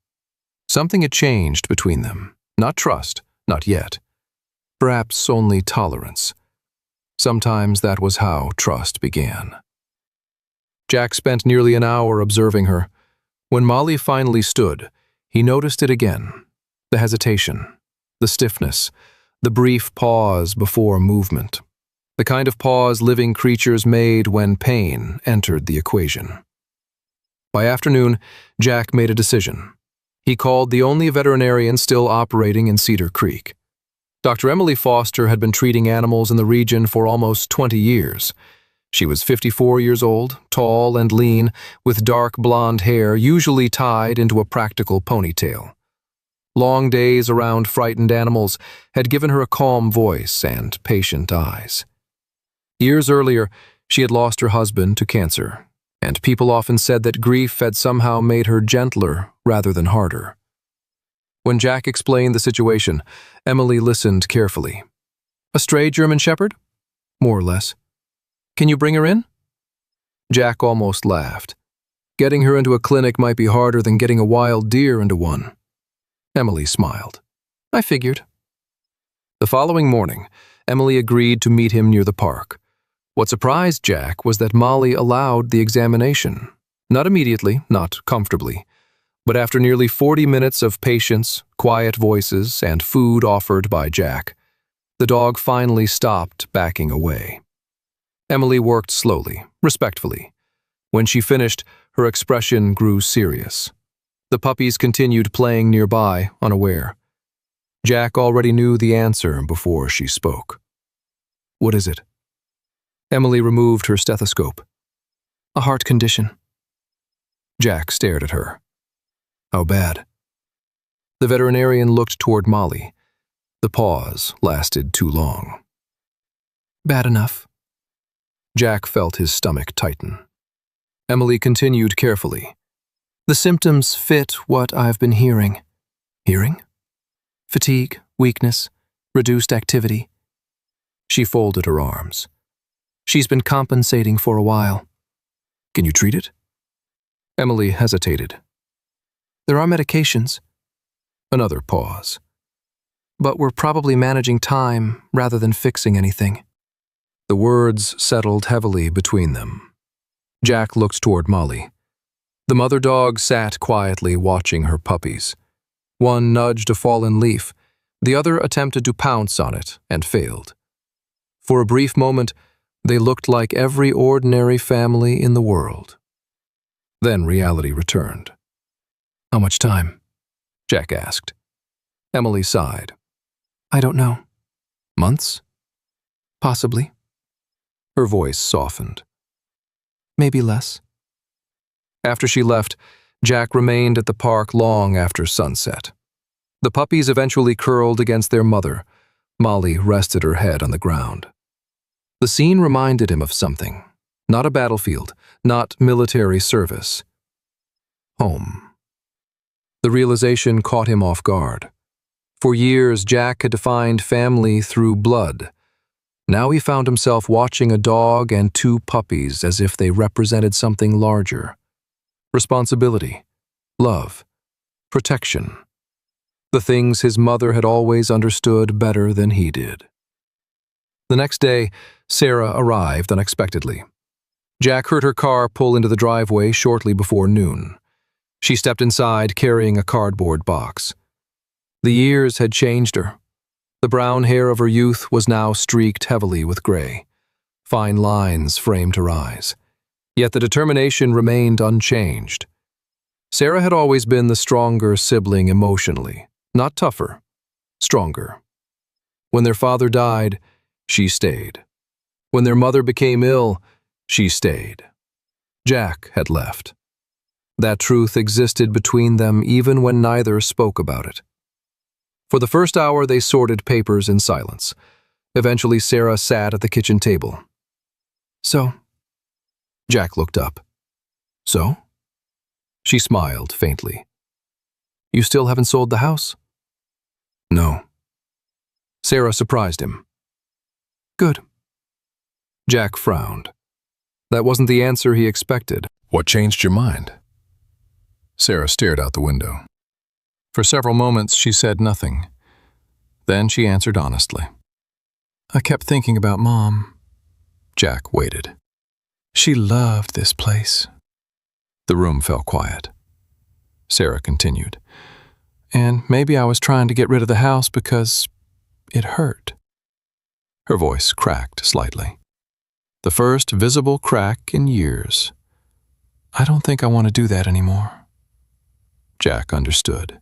Something had changed between them. Not trust, not yet. Perhaps only tolerance. Sometimes that was how trust began. Jack spent nearly an hour observing her. When Molly finally stood, he noticed it again. The hesitation, the stiffness, the brief pause before movement. The kind of pause living creatures made when pain entered the equation. By afternoon, Jack made a decision. He called the only veterinarian still operating in Cedar Creek. Dr. Emily Foster had been treating animals in the region for almost 20 years. She was 54 years old, tall and lean, with dark blonde hair usually tied into a practical ponytail. Long days around frightened animals had given her a calm voice and patient eyes. Years earlier, she had lost her husband to cancer, and people often said that grief had somehow made her gentler rather than harder. When Jack explained the situation, Emily listened carefully. "A stray German Shepherd?" "More or less." "Can you bring her in?" Jack almost laughed. Getting her into a clinic might be harder than getting a wild deer into one. Emily smiled. "I figured." The following morning, Emily agreed to meet him near the park. What surprised Jack was that Molly allowed the examination. Not immediately, not comfortably, but after nearly 40 minutes of patience, quiet voices, and food offered by Jack, the dog finally stopped backing away. Emily worked slowly, respectfully. When she finished, her expression grew serious. The puppies continued playing nearby, unaware. Jack already knew the answer before she spoke. "What is it?" Emily removed her stethoscope. "A heart condition." Jack stared at her. "How bad?" The veterinarian looked toward Molly. The pause lasted too long. "Bad enough." Jack felt his stomach tighten. Emily continued carefully. "The symptoms fit what I've been hearing." "Hearing?" "Fatigue, weakness, reduced activity." She folded her arms. "She's been compensating for a while." "Can you treat it?" Emily hesitated. "There are medications." Another pause. "But we're probably managing time rather than fixing anything." The words settled heavily between them. Jack looked toward Molly. The mother dog sat quietly watching her puppies. One nudged a fallen leaf. The other attempted to pounce on it and failed. For a brief moment, they looked like every ordinary family in the world. Then reality returned. "How much time?" Jack asked. Emily sighed. "I don't know." "Months?" "Possibly." Her voice softened. "Maybe less." After she left, Jack remained at the park long after sunset. The puppies eventually curled against their mother. Molly rested her head on the ground. The scene reminded him of something. Not a battlefield, not military service. Home. The realization caught him off guard. For years, Jack had defined family through blood. Now he found himself watching a dog and two puppies as if they represented something larger. Responsibility, love, protection. The things his mother had always understood better than he did. The next day, Sarah arrived unexpectedly. Jack heard her car pull into the driveway shortly before noon. She stepped inside carrying a cardboard box. The years had changed her. The brown hair of her youth was now streaked heavily with gray. Fine lines framed her eyes. Yet the determination remained unchanged. Sarah had always been the stronger sibling emotionally, not tougher, stronger. When their father died, she stayed. When their mother became ill, she stayed. Jack had left. That truth existed between them even when neither spoke about it. For the first hour, they sorted papers in silence. Eventually, Sarah sat at the kitchen table. "So?" Jack looked up. "So?" She smiled faintly. "You still haven't sold the house?" "No." Sarah surprised him. "Good." Jack frowned. That wasn't the answer he expected. "What changed your mind?" Sarah stared out the window. For several moments, she said nothing. Then she answered honestly. "I kept thinking about Mom." Jack waited. "She loved this place." The room fell quiet. Sarah continued. "And maybe I was trying to get rid of the house because it hurt." Her voice cracked slightly. The first visible crack in years. "I don't think I want to do that anymore." Jack understood.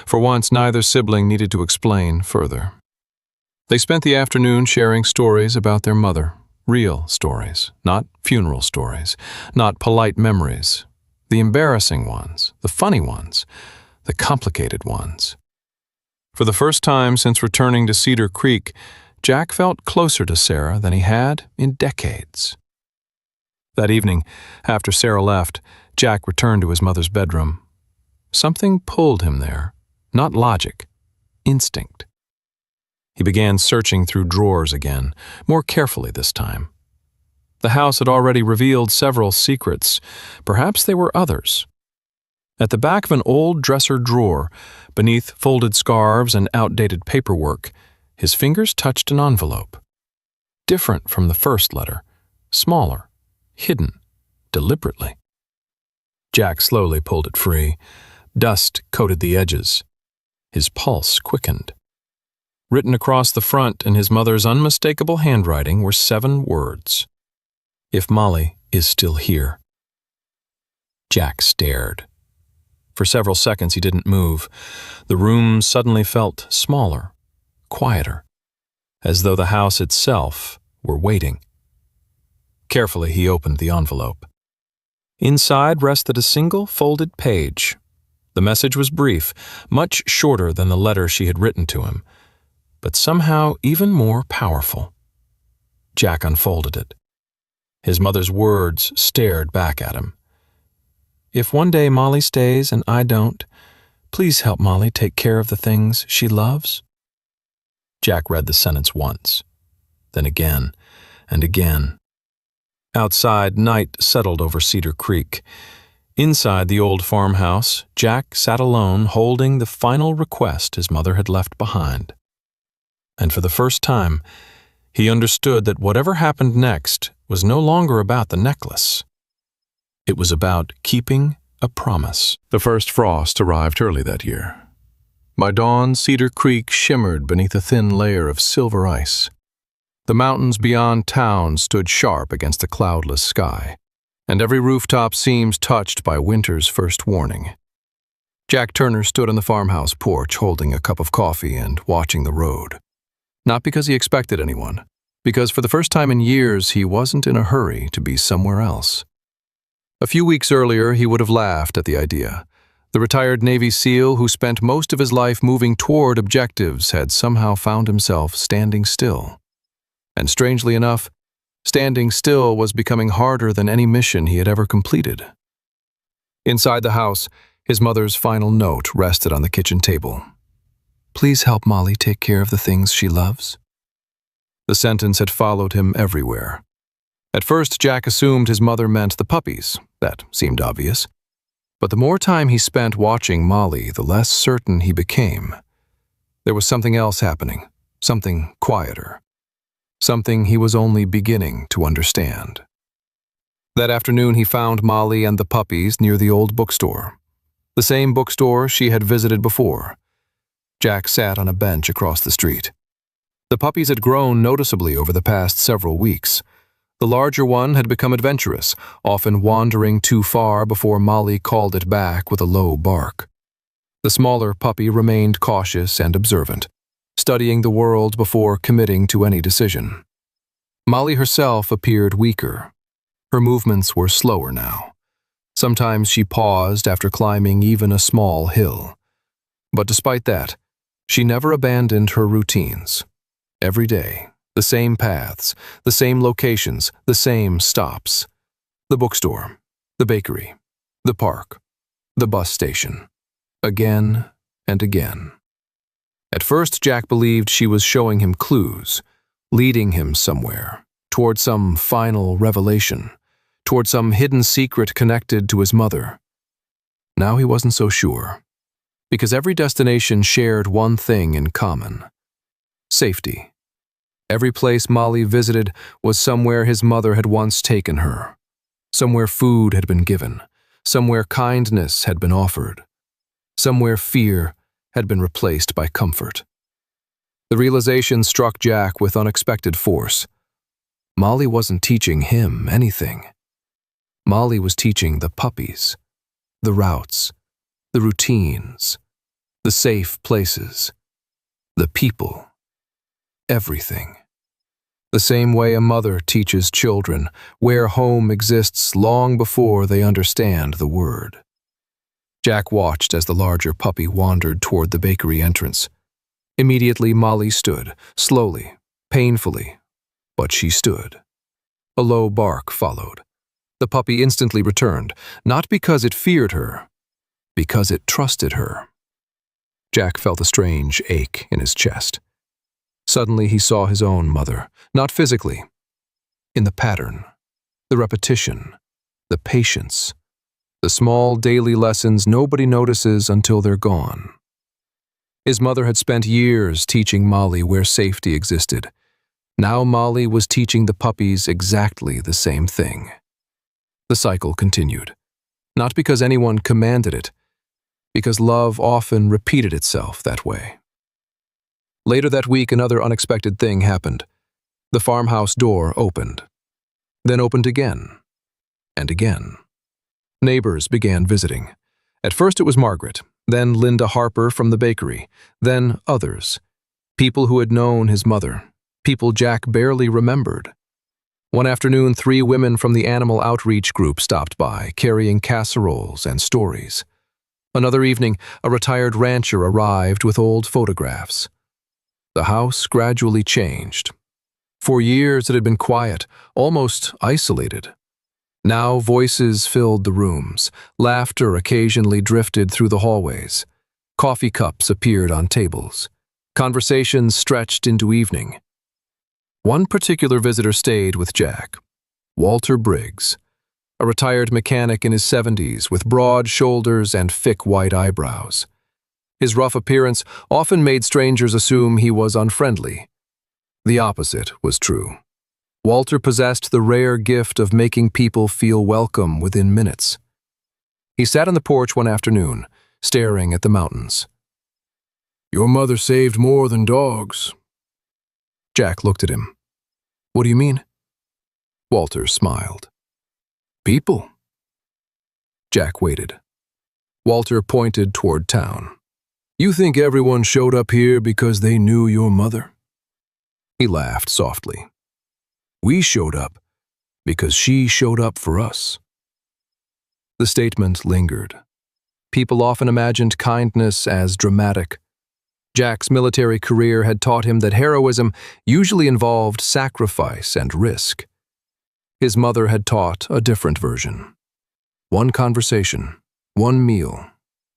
For once, neither sibling needed to explain further. They spent the afternoon sharing stories about their mother, real stories, not funeral stories, not polite memories, the embarrassing ones, the funny ones, the complicated ones. For the first time since returning to Cedar Creek, Jack felt closer to Sarah than he had in decades. That evening, after Sarah left, Jack returned to his mother's bedroom. Something pulled him there, not logic, instinct. He began searching through drawers again, more carefully this time. The house had already revealed several secrets. Perhaps they were others. At the back of an old dresser drawer, beneath folded scarves and outdated paperwork, his fingers touched an envelope. Different from the first letter, smaller, hidden, deliberately. Jack slowly pulled it free. Dust coated the edges. His pulse quickened. Written across the front in his mother's unmistakable handwriting were 7 words. "If Molly is still here." Jack stared. For several seconds he didn't move. The room suddenly felt smaller, quieter, as though the house itself were waiting. Carefully he opened the envelope. Inside rested a single folded page. The message was brief, much shorter than the letter she had written to him, but somehow even more powerful. Jack unfolded it. His mother's words stared back at him. "If one day Molly stays and I don't, please help Molly take care of the things she loves." Jack read the sentence once, then again and again. Outside, night settled over Cedar Creek. Inside the old farmhouse, Jack sat alone holding the final request his mother had left behind. And for the first time, he understood that whatever happened next was no longer about the necklace. It was about keeping a promise. The first frost arrived early that year. By dawn, Cedar Creek shimmered beneath a thin layer of silver ice. The mountains beyond town stood sharp against the cloudless sky, and every rooftop seemed touched by winter's first warning. Jack Turner stood on the farmhouse porch holding a cup of coffee and watching the road. Not because he expected anyone, because for the first time in years he wasn't in a hurry to be somewhere else. A few weeks earlier, he would have laughed at the idea. The retired Navy SEAL who spent most of his life moving toward objectives had somehow found himself standing still. And strangely enough, standing still was becoming harder than any mission he had ever completed. Inside the house, his mother's final note rested on the kitchen table. "Please help Molly take care of the things she loves." The sentence had followed him everywhere. At first, Jack assumed his mother meant the puppies. That seemed obvious. But the more time he spent watching Molly, the less certain he became. There was something else happening, something quieter, something he was only beginning to understand. That afternoon he found Molly and the puppies near the old bookstore, the same bookstore she had visited before. Jack sat on a bench across the street. The puppies had grown noticeably over the past several weeks. The larger one had become adventurous, often wandering too far before Molly called it back with a low bark. The smaller puppy remained cautious and observant, studying the world before committing to any decision. Molly herself appeared weaker. Her movements were slower now. Sometimes she paused after climbing even a small hill. But despite that, she never abandoned her routines. Every day, the same paths, the same locations, the same stops. The bookstore, the bakery, the park, the bus station. Again and again. At first, Jack believed she was showing him clues, leading him somewhere, toward some final revelation, toward some hidden secret connected to his mother. Now he wasn't so sure, because every destination shared one thing in common: safety. Every place Molly visited was somewhere his mother had once taken her, somewhere food had been given, somewhere kindness had been offered, somewhere fear had been replaced by comfort. The realization struck Jack with unexpected force. Molly wasn't teaching him anything. Molly was teaching the puppies, the routes, the routines, the safe places, the people, everything. The same way a mother teaches children, where home exists long before they understand the word. Jack watched as the larger puppy wandered toward the bakery entrance. Immediately, Molly stood, slowly, painfully, but she stood. A low bark followed. The puppy instantly returned, not because it feared her, because it trusted her. Jack felt a strange ache in his chest. Suddenly he saw his own mother, not physically, in the pattern, the repetition, the patience, the small daily lessons nobody notices until they're gone. His mother had spent years teaching Molly where safety existed. Now Molly was teaching the puppies exactly the same thing. The cycle continued, not because anyone commanded it, because love often repeated itself that way. Later that week, another unexpected thing happened. The farmhouse door opened, then opened again, and again. Neighbors began visiting. At first it was Margaret, then Linda Harper from the bakery, then others, people who had known his mother, people Jack barely remembered. One afternoon, 3 women from the animal outreach group stopped by, carrying casseroles and stories. Another evening, a retired rancher arrived with old photographs. The house gradually changed. For years it had been quiet, almost isolated. Now voices filled the rooms, laughter occasionally drifted through the hallways. Coffee cups appeared on tables. Conversations stretched into evening. One particular visitor stayed with Jack, Walter Briggs, a retired mechanic in his 70s with broad shoulders and thick white eyebrows. His rough appearance often made strangers assume he was unfriendly. The opposite was true. Walter possessed the rare gift of making people feel welcome within minutes. He sat on the porch one afternoon, staring at the mountains. "Your mother saved more than dogs." Jack looked at him. "What do you mean?" Walter smiled. "People." Jack waited. Walter pointed toward town. "You think everyone showed up here because they knew your mother?" He laughed softly. "We showed up because she showed up for us." The statement lingered. People often imagined kindness as dramatic. Jack's military career had taught him that heroism usually involved sacrifice and risk. His mother had taught a different version. One conversation, one meal,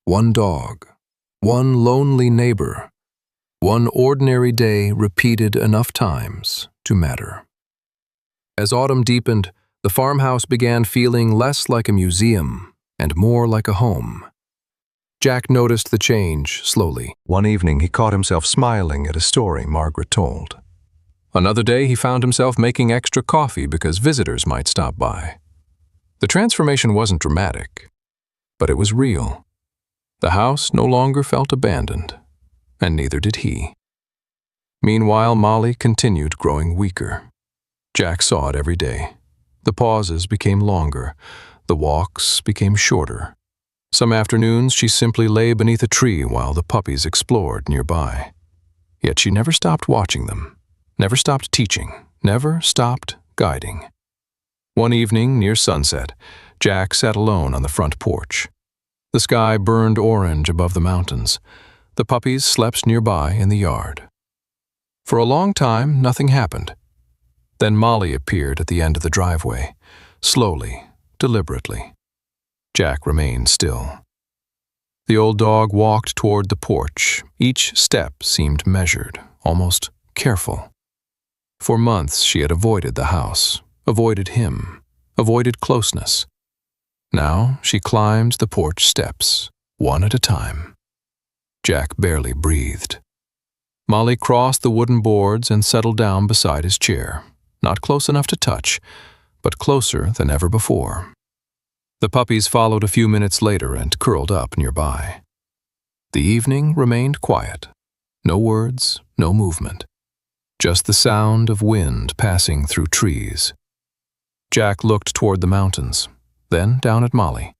one dog, one lonely neighbor, one ordinary day repeated enough times to matter. As autumn deepened, the farmhouse began feeling less like a museum and more like a home. Jack noticed the change slowly. One evening, he caught himself smiling at a story Margaret told. Another day, he found himself making extra coffee because visitors might stop by. The transformation wasn't dramatic, but it was real. The house no longer felt abandoned, and neither did he. Meanwhile, Molly continued growing weaker. Jack saw it every day. The pauses became longer. The walks became shorter. Some afternoons, she simply lay beneath a tree while the puppies explored nearby. Yet she never stopped watching them, never stopped teaching, never stopped guiding. One evening, near sunset, Jack sat alone on the front porch. The sky burned orange above the mountains. The puppies slept nearby in the yard. For a long time, nothing happened. Then Molly appeared at the end of the driveway, slowly, deliberately. Jack remained still. The old dog walked toward the porch. Each step seemed measured, almost careful. For months she had avoided the house, avoided him, avoided closeness. Now she climbed the porch steps, one at a time. Jack barely breathed. Molly crossed the wooden boards and settled down beside his chair, not close enough to touch, but closer than ever before. The puppies followed a few minutes later and curled up nearby. The evening remained quiet. No words, no movement. Just the sound of wind passing through trees. Jack looked toward the mountains, then down at Molly.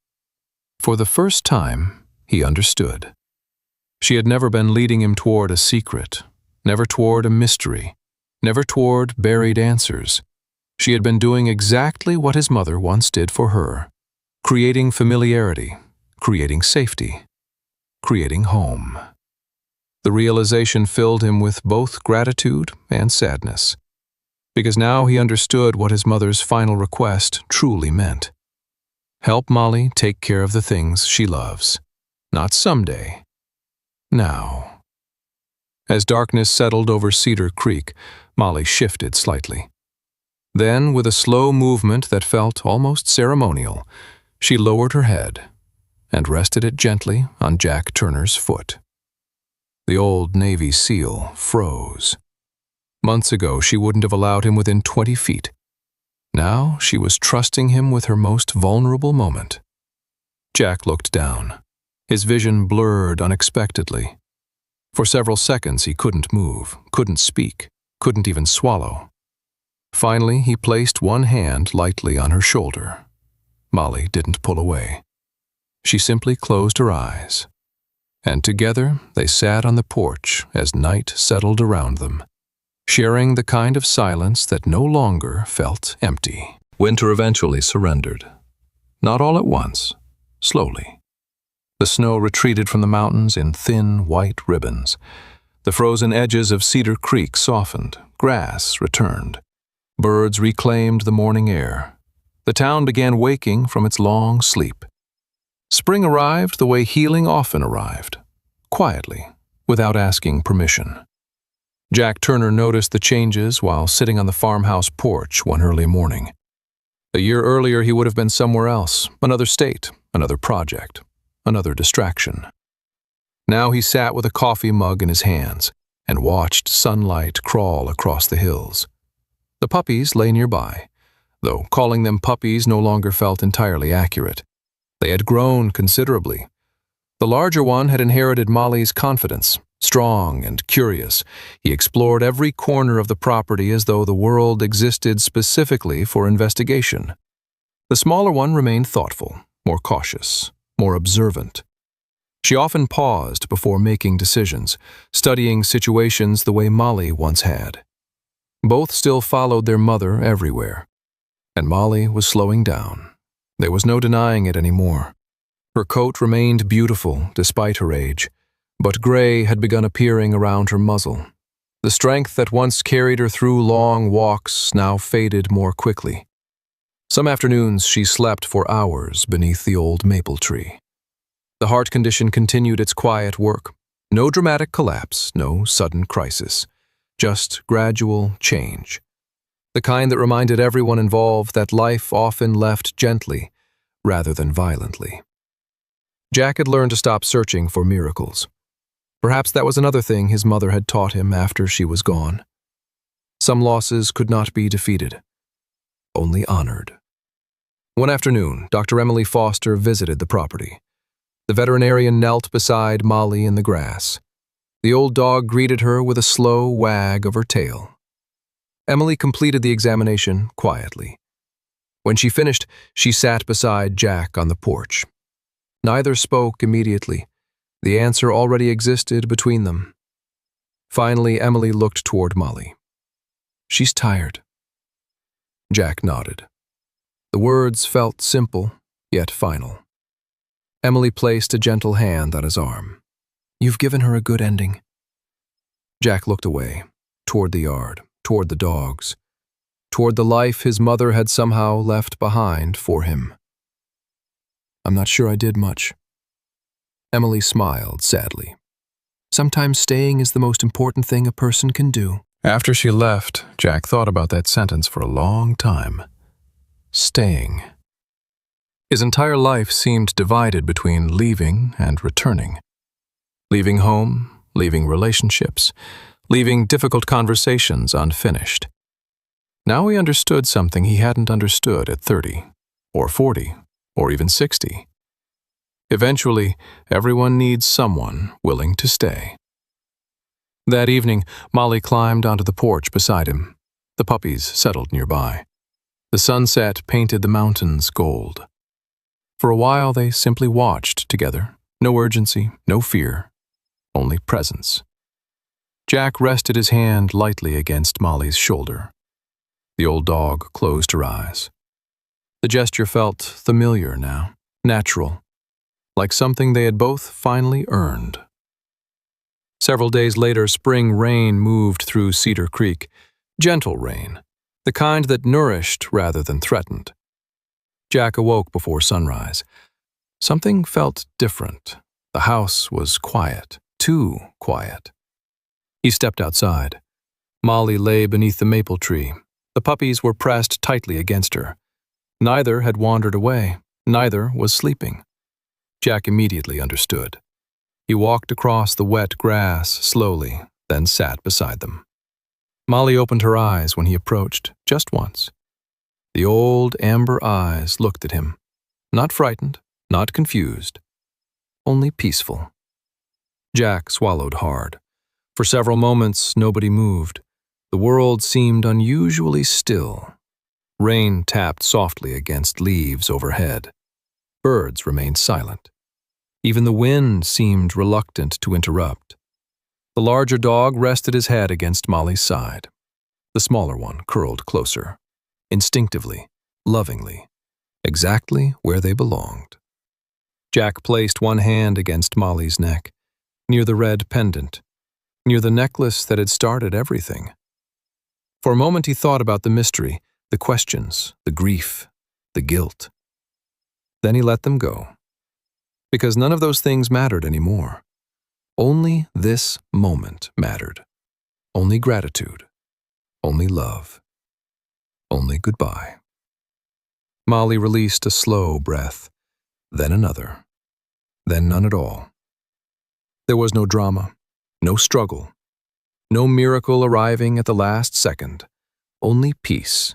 For the first time, he understood. She had never been leading him toward a secret, never toward a mystery, never toward buried answers. She had been doing exactly what his mother once did for her, creating familiarity, creating safety, creating home. The realization filled him with both gratitude and sadness, because now he understood what his mother's final request truly meant. Help Molly take care of the things she loves, not someday, now. As darkness settled over Cedar Creek, Molly shifted slightly. Then, with a slow movement that felt almost ceremonial, she lowered her head and rested it gently on Jack Turner's foot. The old Navy SEAL froze. Months ago, she wouldn't have allowed him within 20 feet. Now she was trusting him with her most vulnerable moment. Jack looked down. His vision blurred unexpectedly. For several seconds he couldn't move, couldn't speak, couldn't even swallow. Finally, he placed one hand lightly on her shoulder. Molly didn't pull away. She simply closed her eyes. And together they sat on the porch as night settled around them, sharing the kind of silence that no longer felt empty. Winter eventually surrendered. Not all at once, slowly. The snow retreated from the mountains in thin, white ribbons. The frozen edges of Cedar Creek softened. Grass returned. Birds reclaimed the morning air. The town began waking from its long sleep. Spring arrived the way healing often arrived, quietly, without asking permission. Jack Turner noticed the changes while sitting on the farmhouse porch one early morning. A year earlier, he would have been somewhere else, another state, another project, another distraction. Now he sat with a coffee mug in his hands and watched sunlight crawl across the hills. The puppies lay nearby, though calling them puppies no longer felt entirely accurate. They had grown considerably. The larger one had inherited Molly's confidence. Strong and curious, he explored every corner of the property as though the world existed specifically for investigation. The smaller one remained thoughtful, more cautious, more observant. She often paused before making decisions, studying situations the way Molly once had. Both still followed their mother everywhere, and Molly was slowing down. There was no denying it anymore. Her coat remained beautiful despite her age, but gray had begun appearing around her muzzle. The strength that once carried her through long walks now faded more quickly. Some afternoons she slept for hours beneath the old maple tree. The heart condition continued its quiet work. No dramatic collapse, no sudden crisis, just gradual change. The kind that reminded everyone involved that life often left gently rather than violently. Jack had learned to stop searching for miracles. Perhaps that was another thing his mother had taught him after she was gone. Some losses could not be defeated, only honored. One afternoon, Dr. Emily Foster visited the property. The veterinarian knelt beside Molly in the grass. The old dog greeted her with a slow wag of her tail. Emily completed the examination quietly. When she finished, she sat beside Jack on the porch. Neither spoke immediately. The answer already existed between them. Finally, Emily looked toward Molly. "She's tired." Jack nodded. The words felt simple, yet final. Emily placed a gentle hand on his arm. "You've given her a good ending." Jack looked away, toward the yard, toward the dogs, toward the life his mother had somehow left behind for him. "I'm not sure I did much." Emily smiled sadly. "Sometimes staying is the most important thing a person can do." After she left, Jack thought about that sentence for a long time. Staying. His entire life seemed divided between leaving and returning. Leaving home, leaving relationships, leaving difficult conversations unfinished. Now he understood something he hadn't understood at 30, or 40, or even 60. Eventually, everyone needs someone willing to stay. That evening, Molly climbed onto the porch beside him. The puppies settled nearby. The sunset painted the mountains gold. For a while, they simply watched together. No urgency, no fear, only presence. Jack rested his hand lightly against Molly's shoulder. The old dog closed her eyes. The gesture felt familiar now, natural, like something they had both finally earned. Several days later, spring rain moved through Cedar Creek. Gentle rain, the kind that nourished rather than threatened. Jack awoke before sunrise. Something felt different. The house was quiet, too quiet. He stepped outside. Molly lay beneath the maple tree. The puppies were pressed tightly against her. Neither had wandered away. Neither was sleeping. Jack immediately understood. He walked across the wet grass slowly, then sat beside them. Molly opened her eyes when he approached, just once. The old amber eyes looked at him, not frightened, not confused, only peaceful. Jack swallowed hard. For several moments, nobody moved. The world seemed unusually still. Rain tapped softly against leaves overhead. Birds remained silent. Even the wind seemed reluctant to interrupt. The larger dog rested his head against Molly's side. The smaller one curled closer. Instinctively, lovingly, exactly where they belonged. Jack placed one hand against Molly's neck, near the red pendant, near the necklace that had started everything. For a moment he thought about the mystery, the questions, the grief, the guilt. Then he let them go, because none of those things mattered anymore. Only this moment mattered. Only gratitude, only love. Only goodbye. Molly released a slow breath, then another, then none at all. There was no drama, no struggle, no miracle arriving at the last second, only peace.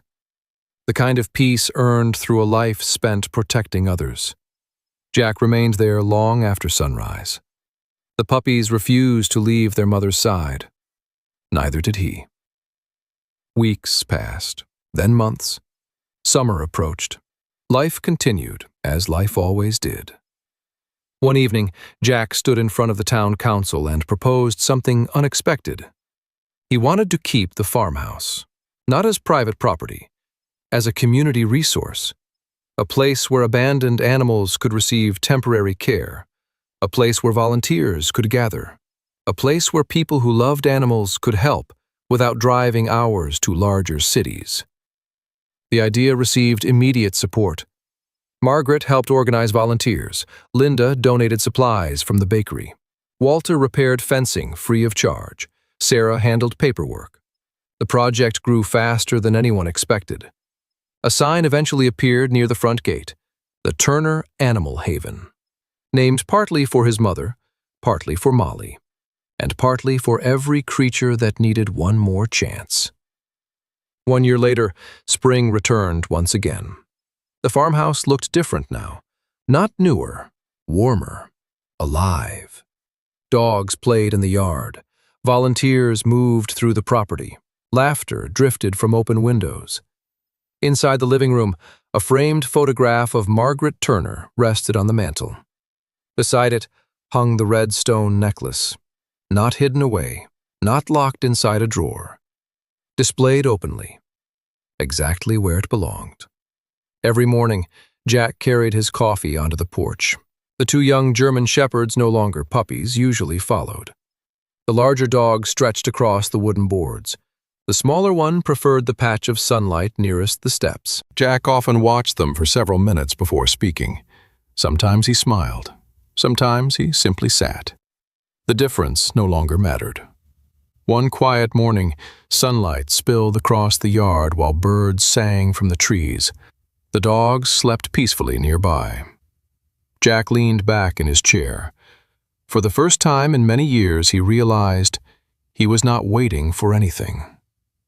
The kind of peace earned through a life spent protecting others. Jack remained there long after sunrise. The puppies refused to leave their mother's side. Neither did he. Weeks passed. Then months. Summer approached. Life continued, as life always did. One evening, Jack stood in front of the town council and proposed something unexpected. He wanted to keep the farmhouse, not as private property, as a community resource, a place where abandoned animals could receive temporary care, a place where volunteers could gather, a place where people who loved animals could help without driving hours to larger cities. The idea received immediate support. Margaret helped organize volunteers. Linda donated supplies from the bakery. Walter repaired fencing free of charge. Sarah handled paperwork. The project grew faster than anyone expected. A sign eventually appeared near the front gate, the Turner Animal Haven. named partly for his mother, partly for Molly, and partly for every creature that needed one more chance. 1 year later, spring returned once again. The farmhouse looked different now, not newer, warmer, alive. Dogs played in the yard. Volunteers moved through the property. Laughter drifted from open windows. Inside the living room, a framed photograph of Margaret Turner rested on the mantel. Beside it hung the red stone necklace, not hidden away, not locked inside a drawer, displayed openly, exactly where it belonged. Every morning, Jack carried his coffee onto the porch. The 2 young German shepherds, no longer puppies, usually followed. The larger dog stretched across the wooden boards. The smaller one preferred the patch of sunlight nearest the steps. Jack often watched them for several minutes before speaking. Sometimes he smiled. Sometimes he simply sat. The difference no longer mattered. One quiet morning, sunlight spilled across the yard while birds sang from the trees. The dogs slept peacefully nearby. Jack leaned back in his chair. For the first time in many years, he realized he was not waiting for anything.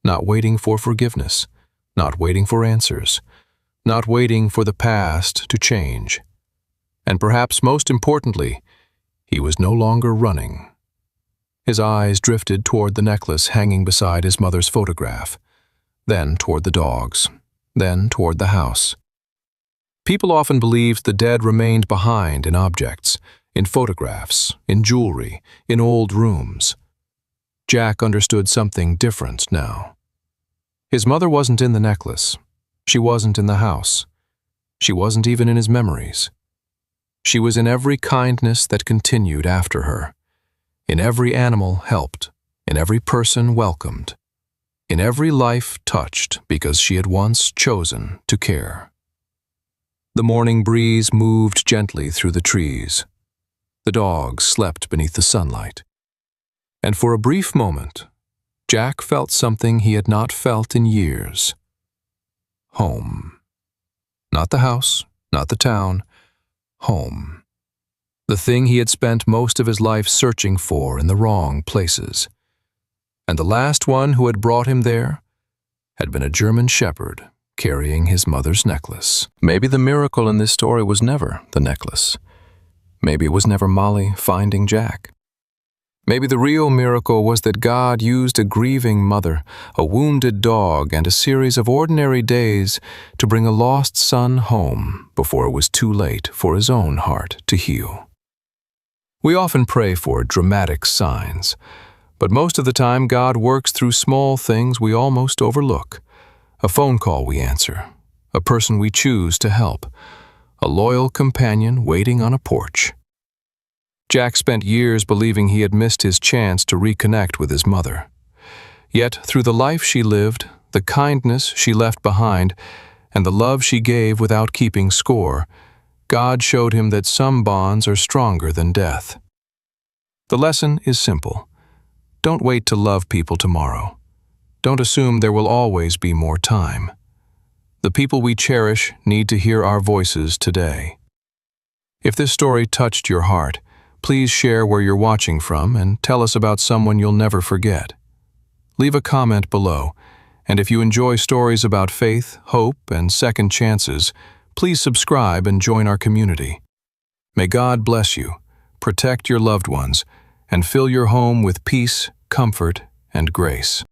Not waiting for forgiveness. Not waiting for answers. Not waiting for the past to change. And perhaps most importantly, he was no longer running. His eyes drifted toward the necklace hanging beside his mother's photograph, then toward the dogs, then toward the house. People often believed the dead remained behind in objects, in photographs, in jewelry, in old rooms. Jack understood something different now. His mother wasn't in the necklace. She wasn't in the house. She wasn't even in his memories. She was in every kindness that continued after her, in every animal helped, in every person welcomed, in every life touched because she had once chosen to care. The morning breeze moved gently through the trees. The dogs slept beneath the sunlight. And for a brief moment, Jack felt something he had not felt in years. Home. Not the house, not the town. Home. The thing he had spent most of his life searching for in the wrong places. And the last one who had brought him there had been a German shepherd carrying his mother's necklace. Maybe the miracle in this story was never the necklace. Maybe it was never Molly finding Jack. Maybe the real miracle was that God used a grieving mother, a wounded dog, and a series of ordinary days to bring a lost son home before it was too late for his own heart to heal. We often pray for dramatic signs, but most of the time God works through small things we almost overlook. A phone call we answer, a person we choose to help, a loyal companion waiting on a porch. Jack spent years believing he had missed his chance to reconnect with his mother. Yet, through the life she lived, the kindness she left behind, and the love she gave without keeping score, God showed him that some bonds are stronger than death. The lesson is simple. Don't wait to love people tomorrow. Don't assume there will always be more time. The people we cherish need to hear our voices today. If this story touched your heart, please share where you're watching from and tell us about someone you'll never forget. Leave a comment below, and if you enjoy stories about faith, hope, and second chances, please subscribe and join our community. May God bless you, protect your loved ones, and fill your home with peace, comfort, and grace.